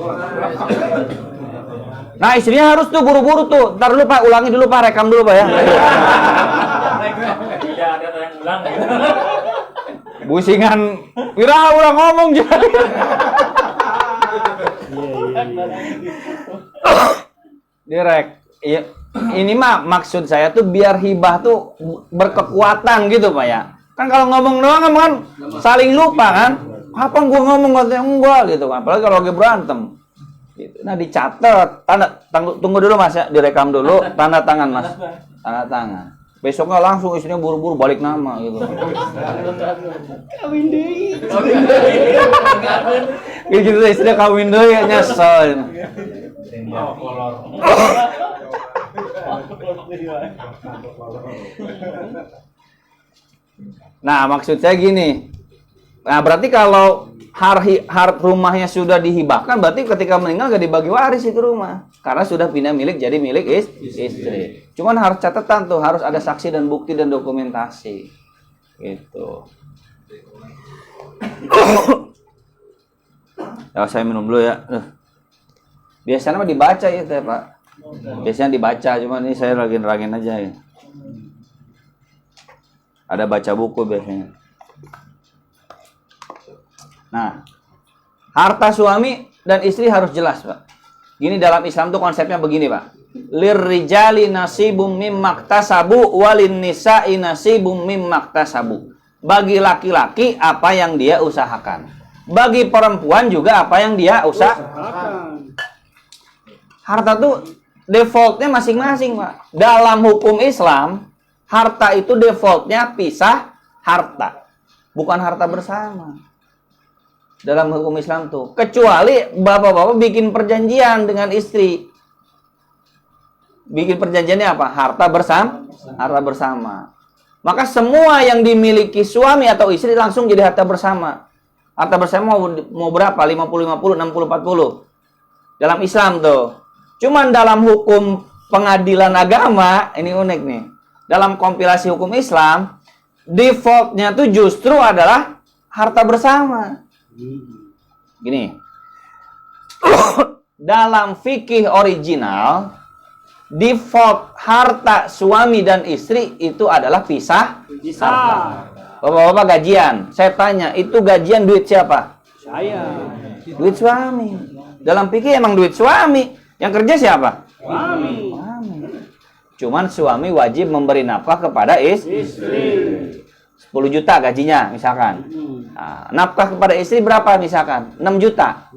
[SPEAKER 2] Nah istrinya harus tuh buru-buru tuh. Ntar dulu Pak, ulangi dulu Pak, rekam dulu Pak ya.
[SPEAKER 4] Tidak ada yang ulang gitu.
[SPEAKER 2] Busingan Wira udah ngomong jadi. Direct. Iya. Ini mah maksud saya tuh biar hibah tuh berkekuatan gitu Pak ya. Kan kalau ngomong doang kan saling lupa kan. Kapan gua ngomong katanya enggak gitu kan. Apalagi kalau lagi berantem. Gitu. Nah dicatat, tunggu dulu Mas ya, direkam dulu, tanda tangan Mas. Tanda tangan. Besoknya langsung istrinya buru-buru balik nama gitu.
[SPEAKER 3] Kawin deui.
[SPEAKER 2] Gitu istrinya kawin deui ya nyesel.
[SPEAKER 4] Oh, kolor.
[SPEAKER 2] Nah, maksud saya gini. Nah, berarti kalau rumahnya sudah dihibahkan, berarti ketika meninggal gak dibagi waris itu rumah. Karena sudah pindah milik jadi milik istri. Cuman harus catatan tuh, harus ada saksi dan bukti dan dokumentasi. Gitu. Ya, saya minum dulu ya. Biasanya mah dibaca ya, Pak. Biasanya dibaca, cuman ini saya ragin-ragin aja ya. Ada baca buku biasanya. Nah, harta suami dan istri harus jelas, Pak. Gini dalam Islam tuh konsepnya begini, Pak. Lirrijali nasibum mimmaktasabu walin nisa'i nasibum mimmaktasabu. Bagi laki-laki apa yang dia usahakan. Bagi perempuan juga apa yang dia usahakan. Harta tuh defaultnya masing-masing, Pak. Dalam hukum Islam, harta itu defaultnya pisah harta, bukan harta bersama. Dalam hukum Islam tuh, kecuali bapak-bapak bikin perjanjian dengan istri. Bikin perjanjiannya apa? Harta bersama, harta bersama. Maka semua yang dimiliki suami atau istri langsung jadi harta bersama. Harta bersama mau berapa? 50-50, 60-40. Dalam Islam tuh. Cuman dalam hukum pengadilan agama, ini unik nih. Dalam kompilasi hukum Islam, defaultnya tuh justru adalah harta bersama. Gini. Dalam fikih original, default harta suami dan istri itu adalah pisah harta. Bapak-bapak gajian, saya tanya, itu gajian duit siapa?
[SPEAKER 3] Saya.
[SPEAKER 2] Duit suami. Dalam fikih emang duit suami. Yang kerja siapa?
[SPEAKER 3] Suami.
[SPEAKER 2] Cuman suami wajib memberi nafkah kepada istri. 10 juta gajinya misalkan. Nah, nafkah kepada istri berapa misalkan? 6 juta.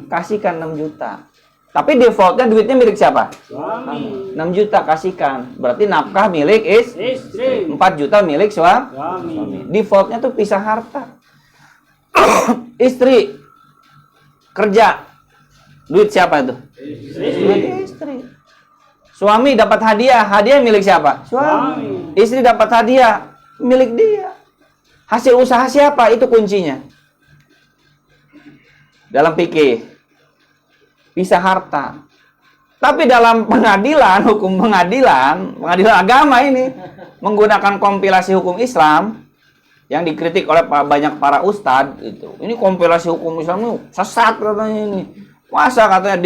[SPEAKER 2] Kasihkan 6 juta. Tapi defaultnya duitnya milik siapa?
[SPEAKER 3] Suami.
[SPEAKER 2] 6 juta kasihkan. Berarti nafkah milik
[SPEAKER 3] Istri.
[SPEAKER 2] 4 juta milik suami.
[SPEAKER 3] Suami.
[SPEAKER 2] Defaultnya tuh pisah harta. Istri kerja. Duit siapa itu? Duit istri. Suami dapat hadiah. Hadiah milik siapa? Suami. Istri dapat hadiah. Milik dia. Hasil usaha siapa? Itu kuncinya. Dalam fikih. Pisah harta. Tapi dalam pengadilan, hukum pengadilan agama ini, menggunakan kompilasi hukum Islam, yang dikritik oleh banyak para ustadz, itu. Ini kompilasi hukum Islam ini sesat katanya ini. Masa katanya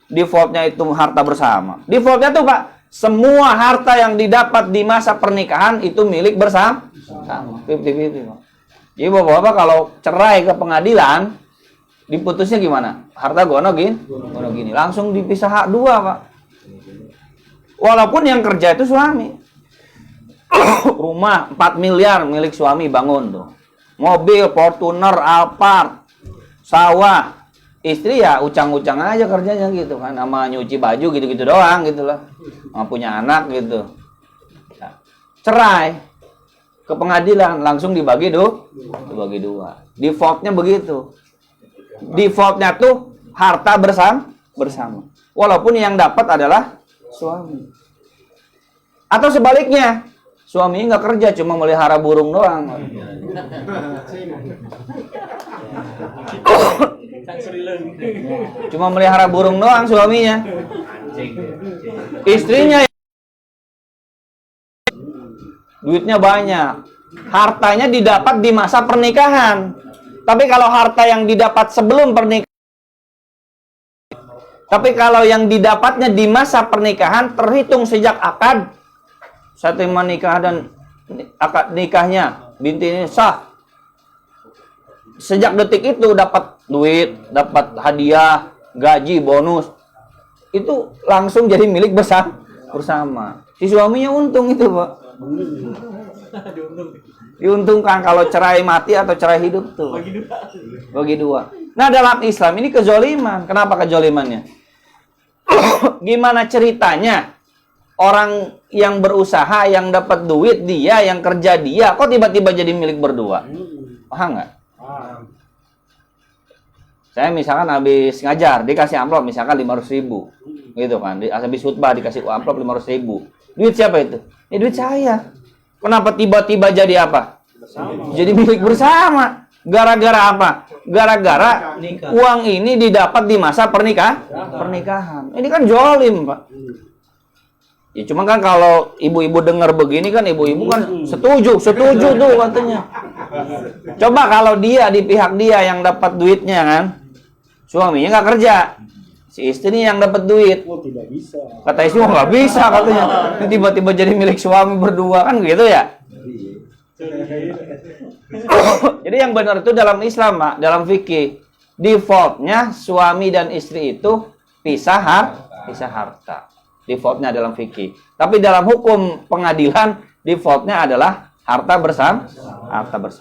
[SPEAKER 2] defaultnya itu harta bersama. Defaultnya tuh Pak, semua harta yang didapat di masa pernikahan itu milik bersama. Sama, 50-50 Pak. Jadi bapak-bapak kalau cerai ke pengadilan, diputusnya gimana? Harta gono gini. Langsung dipisah hak dua Pak. Walaupun yang kerja itu suami. Rumah 4 miliar milik suami bangun tuh. Mobil, Fortuner, Alphard, sawah. Istri ya ucang-ucang aja kerjanya gitu kan, sama nyuci baju gitu-gitu doang gitu lah, sama punya anak gitu. Nah, cerai ke pengadilan langsung dibagi dua. Defaultnya begitu. Defaultnya tuh harta bersama. Walaupun yang dapat adalah suami. Atau sebaliknya, suaminya nggak kerja cuma melihara burung doang. Cuma melihara burung doang suaminya. Istrinya duitnya banyak. Hartanya didapat di masa pernikahan. Tapi kalau harta yang didapat sebelum pernikahan, tapi kalau yang didapatnya di masa pernikahan terhitung sejak akad, saya terima nikah dan akad nikahnya binti ini sah. Sejak detik itu dapat duit, dapat hadiah, gaji, bonus. Itu langsung jadi milik bersama. Si suaminya untung itu, Pak. Diuntungkan kalau cerai mati atau cerai hidup tuh. Bagi dua. Nah, dalam Islam ini kezoliman. Kenapa kezolimannya? Gimana ceritanya? Orang yang berusaha, yang dapat duit dia, yang kerja dia, kok tiba-tiba jadi milik berdua? Paham nggak? Saya misalkan habis ngajar, dikasih amplop misalkan 500.000, gitu kan? Habis khutbah dikasih amplop 500.000. Duit siapa itu? Ya duit saya. Kenapa tiba-tiba jadi apa? Jadi milik bersama. Gara-gara apa? Gara-gara uang ini didapat di masa pernikahan. Ini kan jolim, Pak. Ya cuma kan kalau ibu-ibu dengar begini kan ibu-ibu kan setuju tuh katanya. Coba kalau dia di pihak dia yang dapat duitnya kan, suaminya nggak kerja, si istri yang dapat duit.
[SPEAKER 5] Tidak bisa.
[SPEAKER 2] Kata istri nggak bisa katanya. Ini tiba-tiba jadi milik suami berdua kan gitu ya. Jadi yang benar itu dalam Islam, Pak, dalam fikih defaultnya suami dan istri itu pisah harta. Defaultnya dalam fikih. Tapi dalam hukum pengadilan defaultnya adalah harta bersama.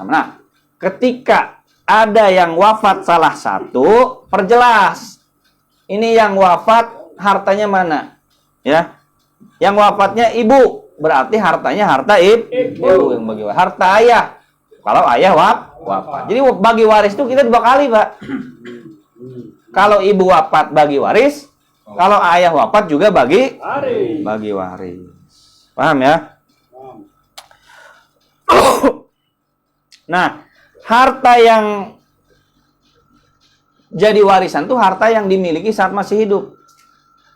[SPEAKER 2] Nah, ketika ada yang wafat salah satu, perjelas. Ini yang wafat hartanya mana? Ya. Yang wafatnya ibu, berarti hartanya harta ibu yang bagi waris. Harta ayah. Kalau ayah wafat. Jadi bagi waris itu kita 2 kali, Pak. Kalau ibu wafat bagi waris, kalau ayah wafat juga bagi waris. Paham ya? Nah, harta yang jadi warisan itu harta yang dimiliki saat masih hidup.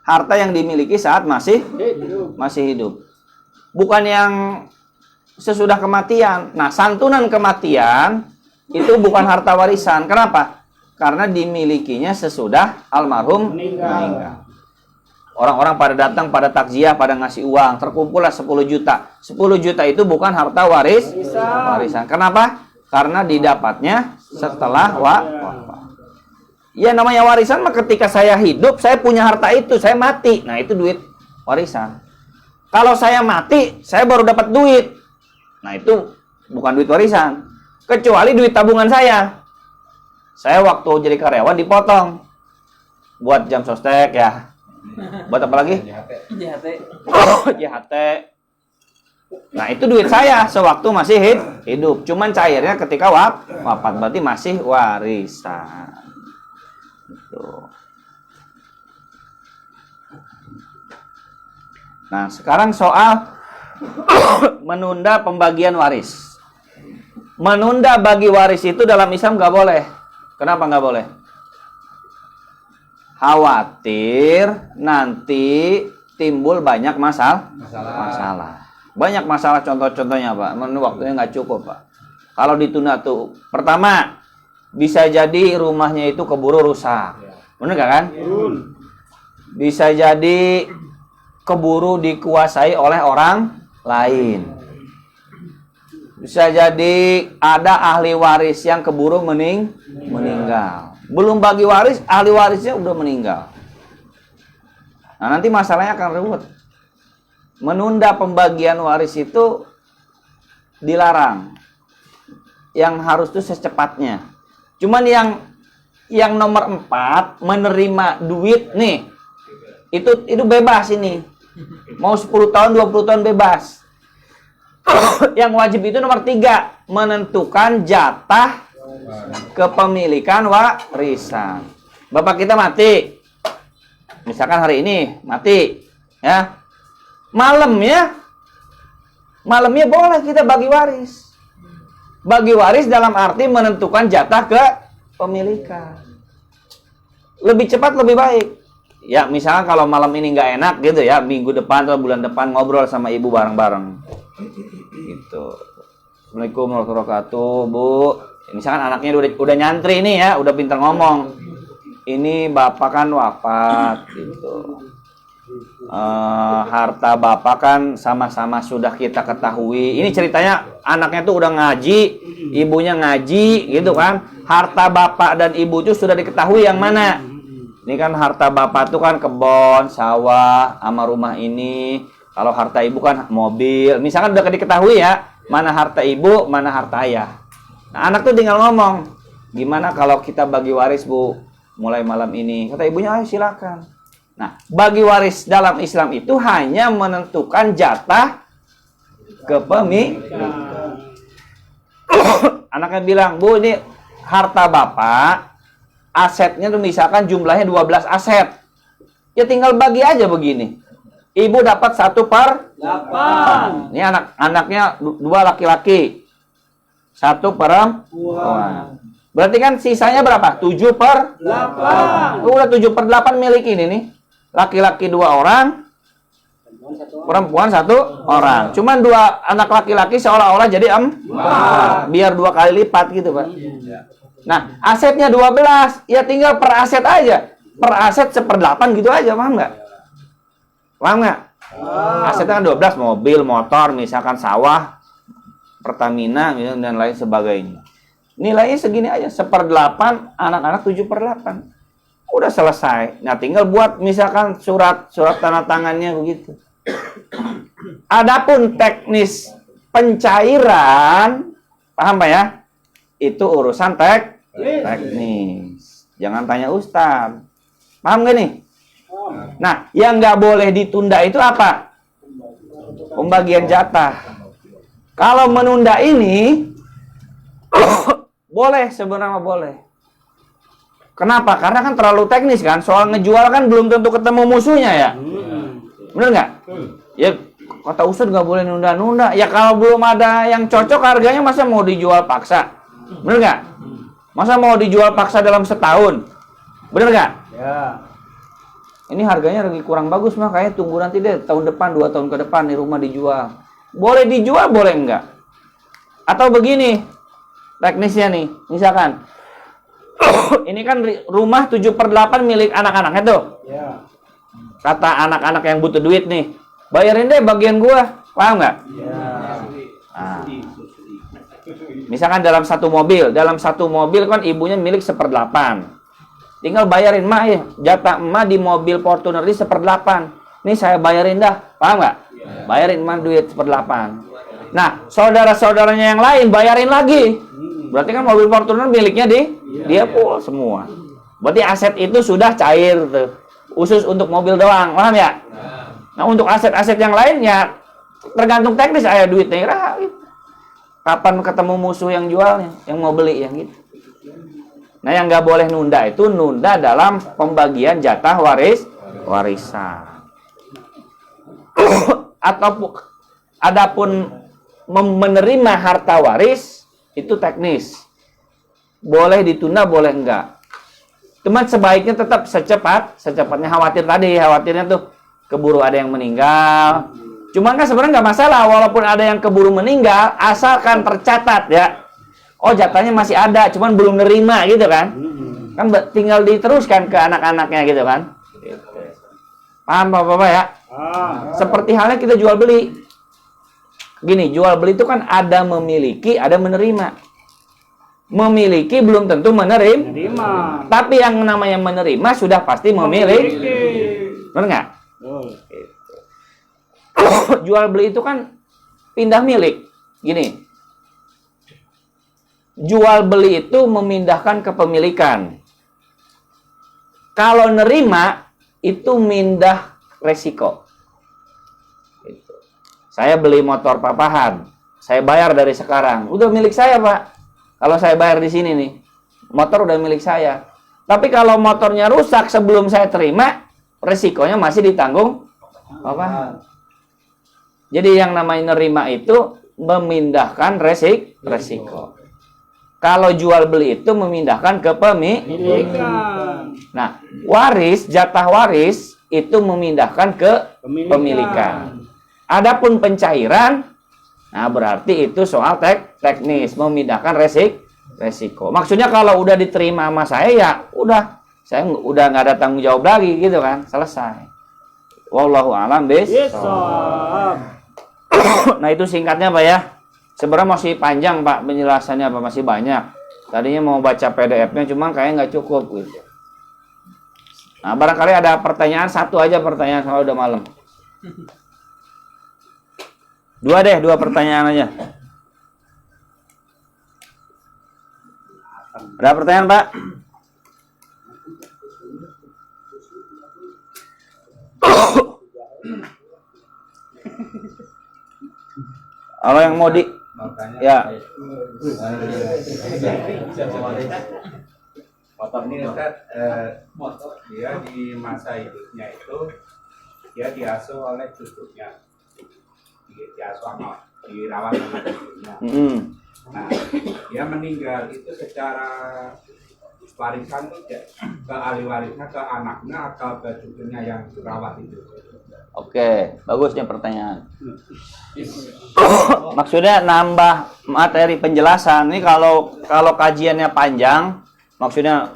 [SPEAKER 2] Harta yang dimiliki saat masih hidup. Bukan yang sesudah kematian. Nah, santunan kematian itu bukan harta warisan. Kenapa? Karena dimilikinya sesudah almarhum meninggal. Orang-orang pada datang, pada takziah, pada ngasih uang, terkumpullah 10 juta. 10 juta itu bukan harta warisan. Kenapa? Karena didapatnya setelah wafat. Ya namanya warisan mah ketika saya hidup, saya punya harta itu, saya mati. Nah, itu duit warisan. Kalau saya mati, saya baru dapat duit. Nah, itu bukan duit warisan. Kecuali duit tabungan saya. Saya waktu jadi karyawan dipotong. Buat jam sostek ya. Buat apa lagi? JHT. Nah, itu duit saya sewaktu masih hidup. Cuman cairnya ketika wafat, berarti masih warisan. Gitu. Nah, sekarang soal menunda pembagian waris. Menunda bagi waris itu dalam Islam nggak boleh. Kenapa nggak boleh? Khawatir nanti timbul banyak masalah. Banyak masalah, contoh-contohnya, Pak. Waktunya nggak cukup, Pak. Kalau ditunda tuh, pertama, bisa jadi rumahnya itu keburu rusak. Bener gak kan? Bisa jadi keburu dikuasai oleh orang lain. Bisa jadi ada ahli waris yang keburu meninggal. Belum bagi waris, ahli warisnya udah meninggal. Nah, nanti masalahnya akan ruwet. Menunda pembagian waris itu dilarang. Yang harus itu secepatnya. Cuman yang nomor 4 menerima duit nih. Itu bebas ini. Mau 10 tahun, 20 tahun bebas. Yang wajib itu nomor 3, menentukan jatah kepemilikan warisan. Bapak kita mati. Misalkan hari ini mati, ya. Malamnya boleh kita bagi waris. Bagi waris dalam arti menentukan jatah kepemilikan. Lebih cepat lebih baik. Ya, misalnya kalau malam ini nggak enak gitu ya, minggu depan atau bulan depan ngobrol sama ibu bareng-bareng. Gitu. Assalamualaikum warahmatullahi wabarakatuh, Bu. Misalkan anaknya udah nyantri nih ya, udah pintar ngomong. Ini bapak kan wafat gitu. harta bapak kan sama-sama sudah kita ketahui. Ini ceritanya anaknya tuh udah ngaji, ibunya ngaji gitu kan. Harta bapak dan ibu itu sudah diketahui yang mana. Ini kan harta bapak tuh kan kebun, sawah, sama rumah ini. Kalau harta ibu kan mobil. Misalkan udah diketahui ya, mana harta ibu, mana harta ayah. Nah, anak tuh tinggal ngomong, gimana kalau kita bagi waris, Bu? Mulai malam ini. Kata ibunya, ayo silakan. Nah, bagi waris dalam Islam itu hanya menentukan jatah kepemilikan. Anaknya bilang, Bu, ini harta bapak, asetnya tuh misalkan jumlahnya 12 aset. Ya tinggal bagi aja begini. Ibu dapat 1/8. Ini anaknya 2 laki-laki, 1 perempuan. Berarti kan sisanya berapa? 7/8. Udah 7/8 milik ini nih. Laki-laki 2 orang, perempuan 1 orang. Cuman 2 anak laki-laki seolah-olah jadi 4. Biar 2 kali lipat gitu, Pak. Nah, asetnya 12, ya tinggal per aset aja. Per aset 1/8 gitu aja, paham nggak? Paham nggak? Asetnya kan 12, mobil, motor, misalkan sawah, Pertamina, dan lain sebagainya. Nilainya segini aja, 1/8, anak-anak 7/8. Udah selesai. Nah, tinggal buat misalkan surat tanda tangannya begitu. Adapun teknis pencairan, paham Pak ya? Itu urusan teknis. Jangan tanya Ustaz. Paham gak nih? Nah, yang nggak boleh ditunda itu apa? Pembagian jatah. Kalau menunda ini boleh, sebenarnya boleh. Kenapa? Karena kan terlalu teknis kan. Soal ngejual kan belum tentu ketemu musuhnya ya. Bener nggak? Ya kata Ustaz nggak boleh nunda-nunda. Ya kalau belum ada yang cocok harganya masa mau dijual paksa? Bener nggak? Masa mau dijual paksa dalam setahun? Bener nggak?
[SPEAKER 4] Ya.
[SPEAKER 2] Ini harganya lagi kurang bagus, makanya tunggu nanti deh tahun depan, 2 tahun ke depan nih rumah dijual. Boleh dijual, boleh enggak? Atau begini teknisnya nih, misalkan ini kan rumah 7/8 milik anak-anaknya tuh.
[SPEAKER 4] Ya.
[SPEAKER 2] Kata anak-anak yang butuh duit nih, bayarin deh bagian gua, paham nggak?
[SPEAKER 4] Ya.
[SPEAKER 2] Nah, misalkan dalam satu mobil kan ibunya milik 1/8. Tinggal bayarin emak ya, jatah emak di mobil Fortuner ini 1/8. Nih saya bayarin dah, paham nggak? Bayarin emak duit 1/8. Nah, saudara-saudaranya yang lain bayarin lagi. Berarti kan mobil Fortuner miliknya dia full semua. Berarti aset itu sudah cair tuh. Khusus untuk mobil doang, paham ya? Nah, untuk aset-aset yang lain ya tergantung teknis aya duitnya gitu. Kapan ketemu musuh yang jualnya, yang mau beli yang gitu. Nah, yang nggak boleh nunda itu nunda dalam pembagian jatah warisan. Adapun menerima harta waris itu teknis. Boleh ditunda, boleh enggak. Cuman sebaiknya tetap secepatnya. Khawatirnya tuh keburu ada yang meninggal. Cuman kan sebenarnya nggak masalah walaupun ada yang keburu meninggal, asalkan tercatat ya. Oh, jatahnya masih ada, cuman belum nerima gitu kan. Kan tinggal diteruskan ke anak-anaknya gitu kan. Paham Bapak-bapak ya? Seperti halnya kita jual beli. Gini, jual beli itu kan ada memiliki, ada menerima. Memiliki belum tentu menerima. Tapi yang namanya menerima sudah pasti memiliki. Benar nggak? Jual beli itu kan pindah milik. Gini. Jual beli itu memindahkan kepemilikan. Kalau nerima itu mindah resiko. Gitu. Saya beli motor papahan, saya bayar dari sekarang, udah milik saya Pak. Kalau saya bayar di sini nih, motor udah milik saya. Tapi kalau motornya rusak sebelum saya terima, resikonya masih ditanggung papahan. Jadi yang namanya nerima itu memindahkan resiko. Kalau jual beli itu memindahkan kepemilikan. Nah, jatah waris itu memindahkan ke pemilikan. Adapun pencairan, nah berarti itu soal teknis, memindahkan resiko. Maksudnya kalau udah diterima sama saya ya udah, saya udah nggak ada tanggung jawab lagi gitu kan, selesai. Wallahu a'lam
[SPEAKER 3] Bisawab.
[SPEAKER 2] Nah itu singkatnya Pak ya. Sebenarnya masih panjang Pak penjelasannya Pak, masih banyak. Tadinya mau baca PDF-nya cuman kayaknya nggak cukup gitu. Nah barangkali ada pertanyaan, satu aja pertanyaan kalau udah malam. Dua pertanyaan aja. Ada pertanyaan Pak? Kalau yang mau di ya
[SPEAKER 5] Motor ini Ustaz, dia di masa hidupnya itu dia diasuh oleh cucunya, diasuh sama dirawat sama cucunya. Nah, dia meninggal itu secara warisan tidak ke ahli warisnya, ke anaknya atau ke cucunya yang dirawat itu.
[SPEAKER 2] Oke, bagusnya pertanyaan. Maksudnya nambah materi penjelasan. Ini kalau kajiannya panjang, maksudnya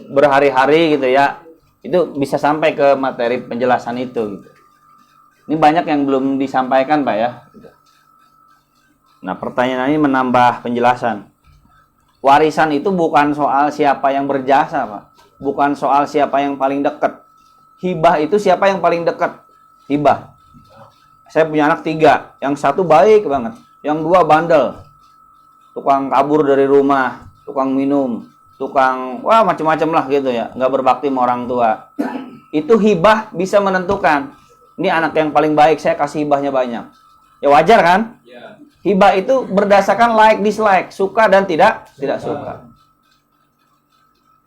[SPEAKER 2] berhari-hari gitu ya, itu bisa sampai ke materi penjelasan itu. Gitu. Ini banyak yang belum disampaikan Pak ya. Nah pertanyaan ini menambah penjelasan. Warisan itu bukan soal siapa yang berjasa Pak, bukan soal siapa yang paling dekat. Hibah itu siapa yang paling dekat. Hibah. Saya punya anak 3, yang satu baik banget, yang 2 bandel, tukang kabur dari rumah, tukang minum, tukang wah macam-macam lah gitu ya, nggak berbakti sama orang tua. Itu hibah bisa menentukan. Ini anak yang paling baik, saya kasih hibahnya banyak. Ya wajar kan? Hibah itu berdasarkan like dislike, suka dan tidak suka.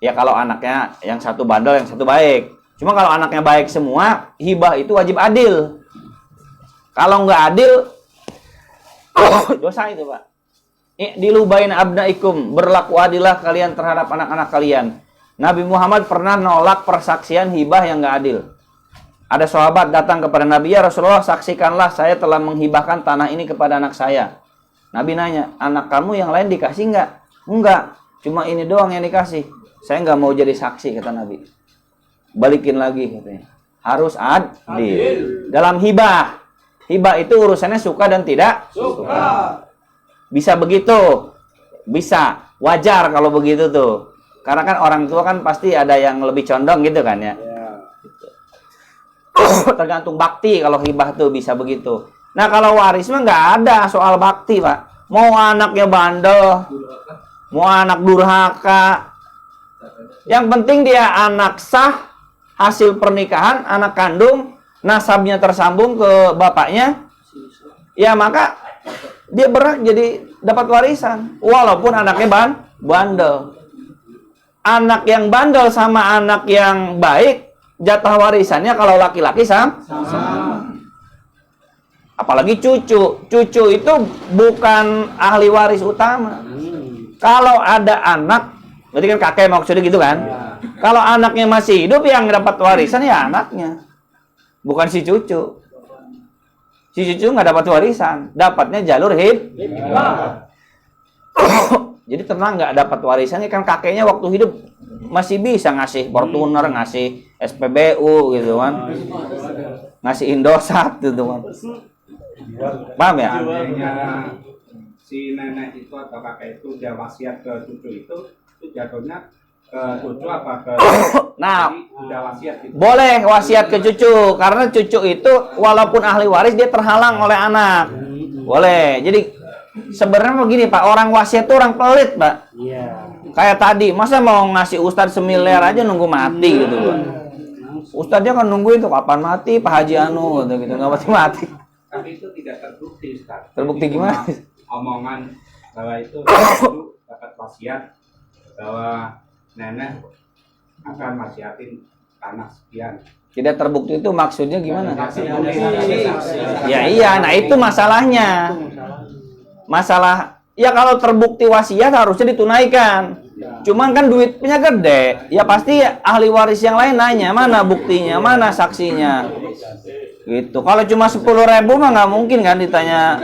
[SPEAKER 2] Ya kalau anaknya yang satu bandel, yang satu baik. Cuma kalau anaknya baik semua, hibah itu wajib adil. Kalau nggak adil, dosa itu Pak. Dilubain abnaikum, berlaku adillah kalian terhadap anak-anak kalian. Nabi Muhammad pernah nolak persaksian hibah yang nggak adil. Ada sahabat datang kepada Nabi, ya Rasulullah, saksikanlah saya telah menghibahkan tanah ini kepada anak saya. Nabi nanya, anak kamu yang lain dikasih nggak? Enggak, cuma ini doang yang dikasih. Saya nggak mau jadi saksi, kata Nabi. Balikin lagi katanya. Harus adil. Dalam hibah. Hibah itu urusannya suka dan tidak suka. Bisa begitu. Bisa. Wajar kalau begitu tuh. Karena kan orang tua kan pasti ada yang lebih condong gitu kan ya. Tergantung bakti kalau hibah tuh bisa begitu. Nah kalau waris mah nggak ada soal bakti Pak. Mau anaknya bandel, mau anak durhaka. Yang penting dia anak sah, hasil pernikahan, anak kandung, nasabnya tersambung ke bapaknya, ya maka dia berhak jadi dapat warisan. Walaupun anaknya bandel. Anak yang bandel sama anak yang baik, jatah warisannya kalau laki-laki sama. Apalagi cucu. Cucu itu bukan ahli waris utama. Kalau ada anak, berarti kan kakek maksudnya gitu kan? Kalau anaknya masih hidup, yang dapat warisan ya anaknya. Bukan si cucu. Si cucu nggak dapat warisan. Dapatnya jalur hibah. Jadi tenang, nggak dapat warisannya kan kakeknya waktu hidup masih bisa ngasih Fortuner, ngasih SPBU gitu kan. Ngasih Indosat gitu kan. Paham ya?
[SPEAKER 5] Seandainya si nenek itu atau kakek itu dia wasiat ke cucu itu jatuhnya ke cucu apa ke
[SPEAKER 2] Nah,
[SPEAKER 5] udah wasiat gitu.
[SPEAKER 2] boleh wasiat ke cucu karena cucu itu walaupun ahli waris dia terhalang oleh anak. Boleh. Jadi sebenarnya begini Pak, orang wasiat itu orang pelit Pak. Kayak tadi, masa mau ngasih ustadz semiliar aja nunggu mati gitu Pak. Ustadznya kan nungguin tuh kapan mati Pak Haji Anu gitu, nggak mati.
[SPEAKER 5] Tapi itu tidak terbukti Ustaz.
[SPEAKER 2] Terbukti
[SPEAKER 5] Jadi,
[SPEAKER 2] gimana?
[SPEAKER 5] Omongan bahwa itu cucu dapat wasiat bahwa nenek akan wasiatin tanah sekian.
[SPEAKER 2] Tidak terbukti itu maksudnya gimana?
[SPEAKER 5] Saksi.
[SPEAKER 2] Ya iya, nah itu masalahnya. Masalah, ya kalau terbukti wasiat harusnya ditunaikan. Cuman kan duitnya gede, ya pasti ahli waris yang lain nanya, mana buktinya, mana saksinya. Gitu. Kalau cuma 10.000 mah nggak mungkin kan ditanya.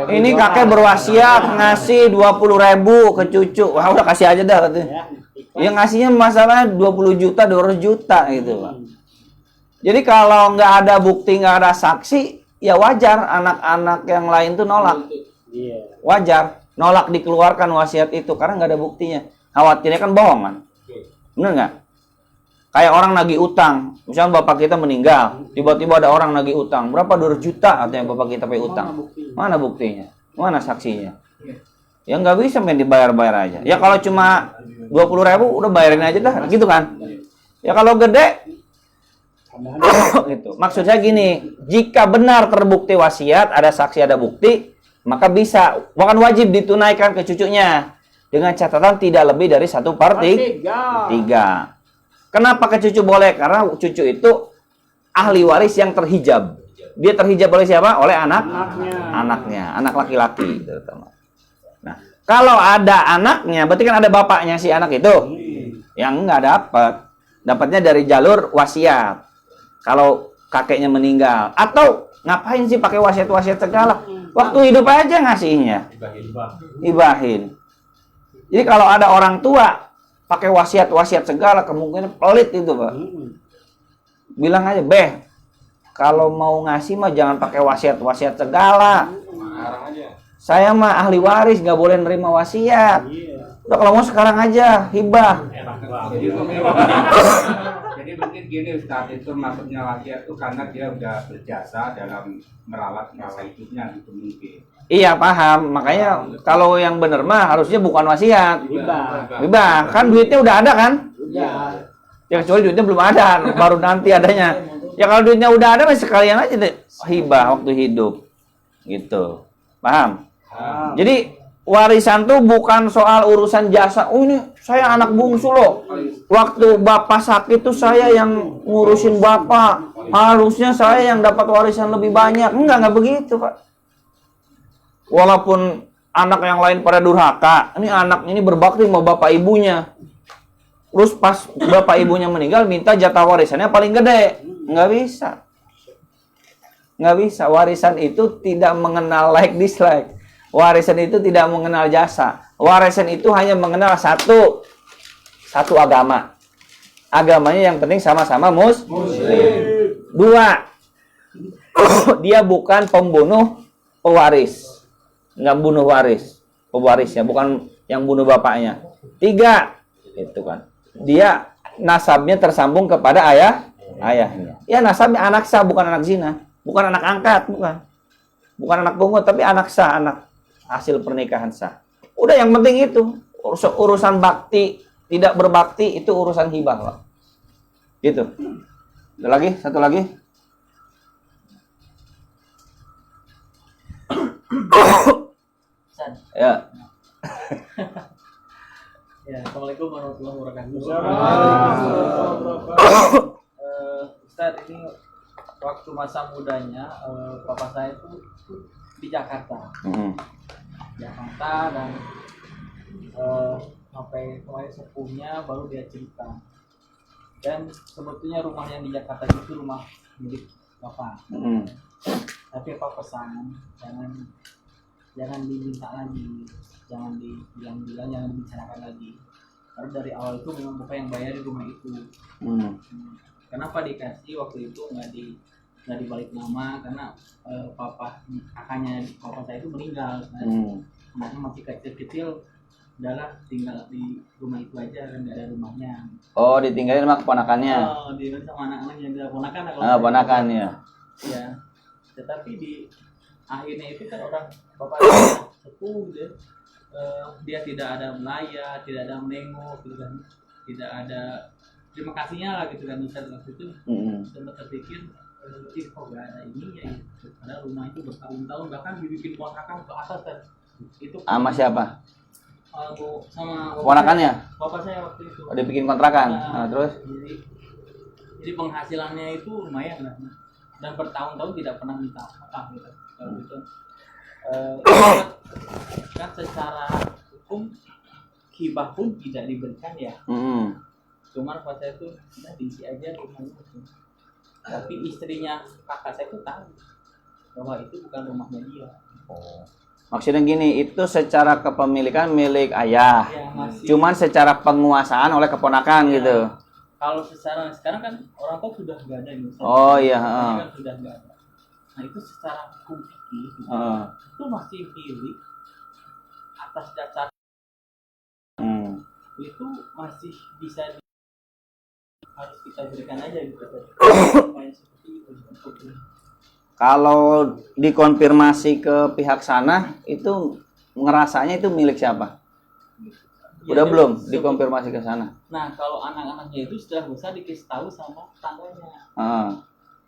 [SPEAKER 2] Ini kakek berwasiat ngasih 20.000 ke cucu. Wah udah kasih aja dah katanya. Yang ngasihnya masalah 20 juta, 200 juta gitu Pak. Jadi kalau nggak ada bukti, nggak ada saksi, ya wajar anak-anak yang lain tuh nolak.
[SPEAKER 3] Iya.
[SPEAKER 2] Wajar nolak dikeluarkan wasiat itu karena nggak ada buktinya. Khawatirnya kan bohong kan? Bener nggak? Kayak orang nagih utang, misalnya bapak kita meninggal, tiba-tiba ada orang nagih utang, berapa 2 juta artinya bapak kita pakai utang. Mana buktinya? Mana saksinya? Ya nggak bisa main dibayar-bayar aja. Ya kalau cuma 20.000 udah bayarin aja dah, gitu kan? Ya kalau gede, gitu. Maksud saya gini, jika benar terbukti wasiat, ada saksi, ada bukti, maka bisa, bukan wajib ditunaikan ke cucunya dengan catatan tidak lebih dari 1/3. Kenapa ke cucu boleh? Karena cucu itu ahli waris yang terhijab. Dia terhijab oleh siapa? Oleh anaknya, anak laki-laki terutama. Nah, kalau ada anaknya, berarti kan ada bapaknya si anak itu. Yang nggak dapatnya dari jalur wasiat. Kalau kakeknya meninggal, atau ngapain sih pakai wasiat-wasiat segala? Waktu hidup aja ngasihnya, ibahin. Jadi kalau ada orang tua pakai wasiat-wasiat segala, kemungkinan pelit itu, Pak. Bilang aja, "Beh, kalau mau ngasih mah jangan pakai wasiat-wasiat segala. Saya mah ahli waris, nggak boleh nerima wasiat. Udah kalau mau sekarang aja, hibah."
[SPEAKER 5] Jadi mungkin gini Ustaz, itu maksudnya wasiat itu karena dia udah berjasa dalam merawat masa hidupnya gitu mungkin.
[SPEAKER 2] Iya, paham. Makanya kalau yang bener mah harusnya bukan wasiat. Hibah. Kan duitnya udah ada kan? Ya kecuali duitnya belum ada, baru nanti adanya. Ya kalau duitnya udah ada, sekalian aja deh hibah waktu hidup. Gitu. Paham? Jadi warisan tuh bukan soal urusan jasa. Oh ini saya anak bungsu loh. Waktu bapak sakit tuh saya yang ngurusin bapak. Harusnya saya yang dapat warisan lebih banyak. Enggak begitu, Pak. Walaupun anak yang lain pada durhaka, ini anak ini berbakti sama bapak ibunya. Terus pas bapak ibunya meninggal minta jatah warisannya paling gede. Nggak bisa. Nggak bisa. Warisan itu tidak mengenal like dislike. Warisan itu tidak mengenal jasa. Warisan itu hanya mengenal satu agama. Agamanya yang penting sama-sama muslim. 2, dia bukan pembunuh pewaris. Nggak bunuh pewarisnya, bukan yang bunuh bapaknya. 3, itu kan. Dia nasabnya tersambung kepada ayahnya. Ya nasabnya anak sah, bukan anak zina, bukan anak angkat, bukan anak pungut, tapi anak sah, anak hasil pernikahan sah. Udah yang penting itu urusan bakti, tidak berbakti itu urusan hibah, Pak. Gitu. Ada lagi? Satu lagi. Ya.
[SPEAKER 3] Ya, Assalamualaikum warahmatullahi wabarakatuh. Ustaz, ini waktu masa mudanya papa saya itu di Jakarta. Dan sampai kemarin sepuhnya baru dia cerita. Dan sebetulnya rumah yang di Jakarta itu rumah milik bapak. Tapi apa pesan, jangan diminta lagi, jangan dibilang, jangan dibicarakan lagi. Karena dari awal itu memang bapak yang bayar di rumah itu. Kenapa dikasih waktu itu nggak dibalik nama? Karena kakaknya papa saya itu meninggal. Anaknya masih kecil-kecil, adalah tinggal di rumah itu aja, kan nggak ada rumahnya.
[SPEAKER 2] Oh, ditinggalin sama keponakannya.
[SPEAKER 3] Oh, ditinggalin sama anak-anaknya, dia ponakan.
[SPEAKER 2] Ponakannya.
[SPEAKER 3] Ya. Tetapi di akhirnya itu kan orang bapak sepuh gitu. Dia tidak ada melayat, tidak ada menengok gitu kan. Tidak ada terima kasihnya lah gitu kan. Ustaz waktu itu sempat terpikir kok gak ada ini ya gitu. Padahal rumah itu bertahun-tahun bahkan dibikin kontrakan ke atas kan. Itu
[SPEAKER 2] sama siapa?
[SPEAKER 3] Sama
[SPEAKER 2] ponakannya.
[SPEAKER 3] Bapak saya waktu itu.
[SPEAKER 2] Ada bikin kontrakan. Terus
[SPEAKER 3] jadi penghasilannya itu lumayan lah. Dan bertahun-tahun tidak pernah minta apa gitu. Kalau gitu. Kan secara hukum hibah pun tidak diberikan ya. Cuman pas saya itu udah diisi aja rumahnya itu. Tapi istrinya kakak saya itu tahu bahwa itu bukan rumahnya dia.
[SPEAKER 2] Maksudnya gini, itu secara kepemilikan milik ayah.
[SPEAKER 3] Ya,
[SPEAKER 2] Cuman secara penguasaan oleh keponakan gitu.
[SPEAKER 3] kalau sekarang kan orang tua sudah nggak ada nih.
[SPEAKER 2] Oh iya,
[SPEAKER 3] Kan sudah nggak ada. Nah itu secara hukum fikih itu masih milik atas dasar itu masih bisa harus kita berikan aja gitu. Seperti itu.
[SPEAKER 2] Kalau dikonfirmasi ke pihak sana itu ngerasanya itu milik siapa? Udah belum dikonfirmasi ke sana?
[SPEAKER 3] Nah kalau anak-anaknya itu setelah besar dikasih tahu sama tetangganya.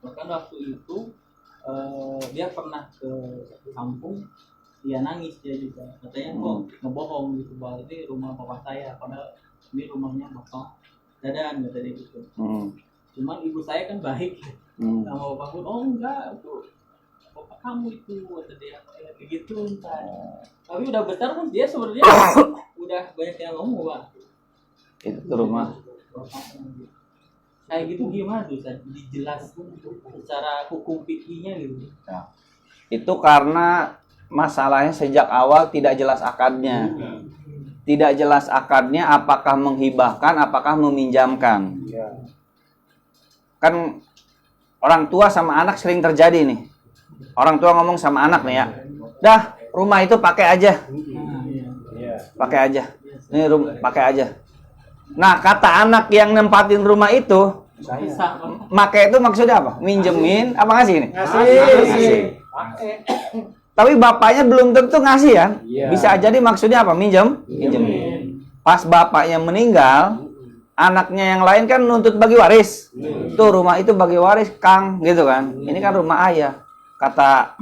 [SPEAKER 3] Bahkan waktu itu dia pernah ke kampung, dia nangis dia juga katanya kok ngebohong gitu bahwa ini rumah bapak saya padahal ini rumahnya bapak Dadan kata dia gitu. Cuman ibu saya kan baik sama bapak pun oh enggak itu bapak kamu itu kata dia kayak gitu entar. Tapi udah besar kan dia sebenarnya udah banyak yang ngomong Pak.
[SPEAKER 2] Itu rumah.
[SPEAKER 3] Kayak gitu gimana tuh dijelaskan secara hukum fikihnya gitu.
[SPEAKER 2] Ya. Itu karena masalahnya sejak awal tidak jelas akadnya. Tidak jelas akadnya apakah menghibahkan, apakah meminjamkan. Kan orang tua sama anak sering terjadi nih. Orang tua ngomong sama anak nih ya. Dah, rumah itu pakai aja. Pakai aja. Ini rumah pakai aja. Nah, kata anak yang nempatin rumah itu, pakai itu maksudnya apa? Minjemin apa ngasih ini? Ngasih. Tapi bapaknya belum tentu ngasih ya. Bisa jadi maksudnya apa? Minjemin. Pas bapaknya meninggal, anaknya yang lain kan nuntut bagi waris. Tuh rumah itu bagi waris, Kang, gitu kan. Ini kan rumah ayah. Kata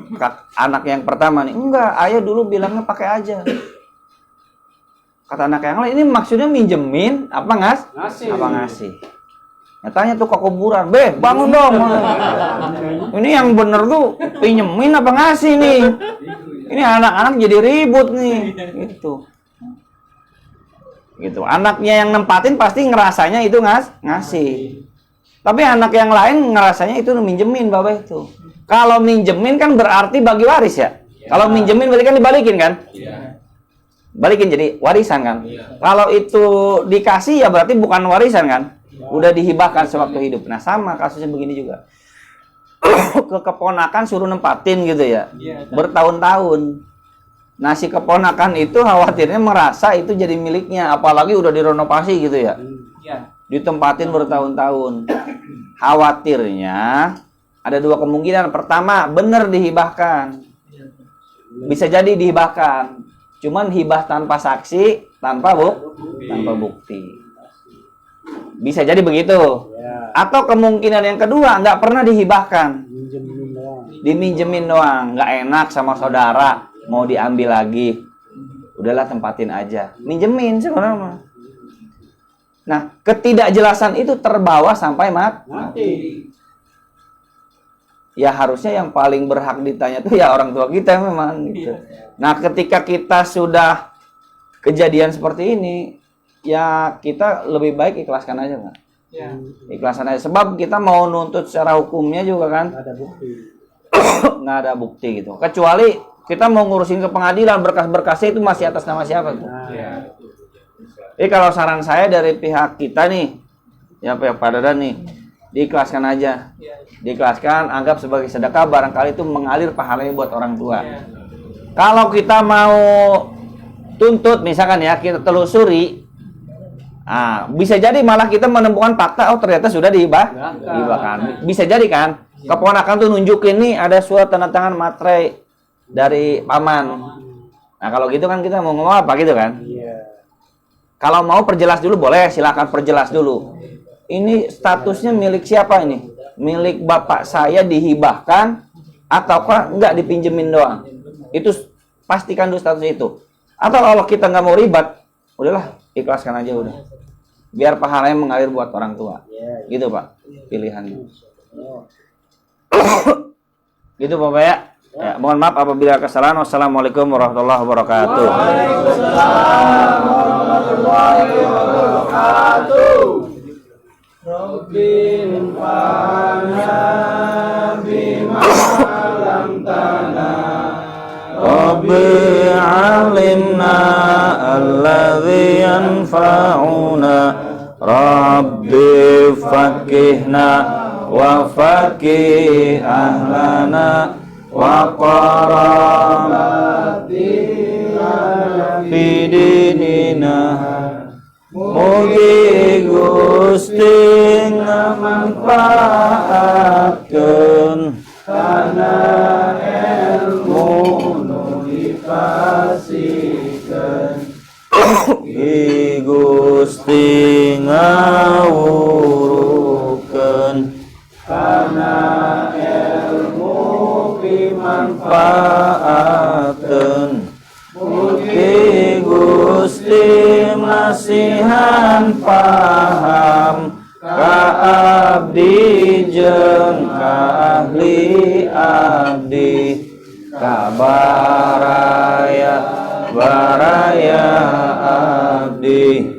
[SPEAKER 2] anak yang pertama nih, enggak, ayah dulu bilangnya pakai aja. Kata anak yang lain, ini maksudnya minjemin apa ngasih? Apa ngasih? Nyatanya tuh ke kuburan, bangun dong. Ini yang bener tuh pinjemin apa ngasih nih? Ini anak-anak jadi ribut nih, gitu. Gitu. Anaknya yang nempatin pasti ngerasanya itu ngasih. Tapi anak yang lain ngerasanya itu minjemin bapak itu. Kalau minjemin kan berarti bagi waris ya. Kalau minjemin berarti kan dibalikin kan? Balikin jadi warisan kan. Kalau itu dikasih ya berarti bukan warisan kan. Udah dihibahkan sewaktu hidup. Nah sama kasusnya begini juga. Ke keponakan suruh nempatin gitu ya. Bertahun-tahun. Nah si keponakan itu khawatirnya merasa itu jadi miliknya. Apalagi udah direnovasi gitu ya. Ditempatin bertahun-tahun. Khawatirnya ada dua kemungkinan. Pertama benar dihibahkan. Bisa jadi dihibahkan. Cuman hibah tanpa saksi, tanpa bukti. Bisa jadi begitu. Atau kemungkinan yang kedua, nggak pernah dihibahkan. Diminjemin doang. Nggak enak sama saudara, mau diambil lagi. Udahlah tempatin aja. Minjemin sebenarnya. Nah, ketidakjelasan itu terbawa sampai mati. Ya harusnya yang paling berhak ditanya tuh ya orang tua kita memang gitu. Nah ketika kita sudah kejadian seperti ini, ya kita lebih baik ikhlaskan aja Pak. Ikhlaskan aja. Sebab kita mau nuntut secara hukumnya juga kan nggak ada bukti gitu. Kecuali kita mau ngurusin ke pengadilan, berkas-berkasnya itu masih atas nama siapa tuh. Jadi kalau saran saya dari pihak kita nih, ya Pak Dadan nih, diikhlaskan aja. Diikhlaskan, anggap sebagai sedekah, barangkali itu mengalir pahalanya buat orang tua. Kalau kita mau tuntut, misalkan ya, kita telusuri, bisa jadi malah kita menemukan fakta, oh ternyata sudah dihibahkan. Bisa jadi kan, keponakan tuh nunjukin nih ada surat tanda tangan materai dari paman. Nah kalau gitu kan kita mau ngomong apa gitu kan? Kalau mau perjelas dulu boleh, silakan perjelas dulu. Ini statusnya milik siapa ini? Milik bapak saya dihibahkan ataukah enggak dipinjemin doang? Itu pastikan dulu status itu. Atau kalau kita nggak mau ribet, udahlah ikhlaskan aja udah. Biar pahalanya mengalir buat orang tua. Gitu Pak, pilihannya. Gitu Bapak ya. Ya, mohon maaf apabila kesalahan. Wassalamualaikum warahmatullahi wabarakatuh. Waalaikumsalam warahmatullahi wabarakatuh. Rabbin fa'na bima 'allamtana Rabbi 'allimna alladhi yanfa'una
[SPEAKER 1] Rabbi fakihna wa fakih ahlana wa qarabatina fi dinina. Mugi Gusti ngamanfaatkeun kana ilmu nu dipasikeun. Mugi Gusti ngawurukeun kana ilmu pimanfaateun. Mugi Gusti masihan paham ka abdi jeung ka ahli abdi, ka baraya baraya abdi.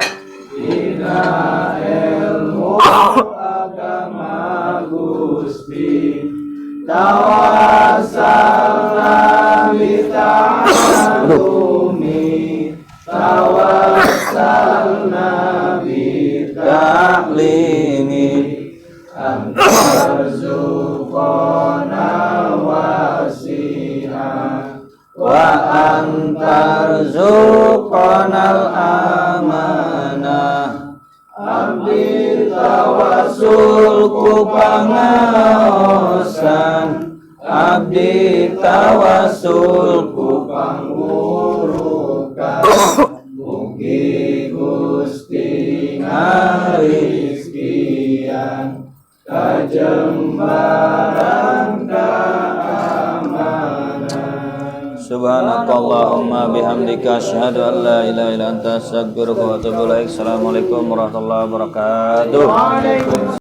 [SPEAKER 1] Dina ilmu agama Gusti tawassalna bita'alumi, tawassalna bita'limi, antarzuqona wasiha wa antarzuqonal amanah. Abdi tawasul ku pangaosan, abdi tawasul ku pangurukan. Mugi Gusti ngarizkian kajembaran keamanan. Subhanakallahumma bihamdika asyhadu an la ilaha illa anta astaghfiruka wa atubu ilaik. Assalamualaikum warahmatullahi wabarakatuh.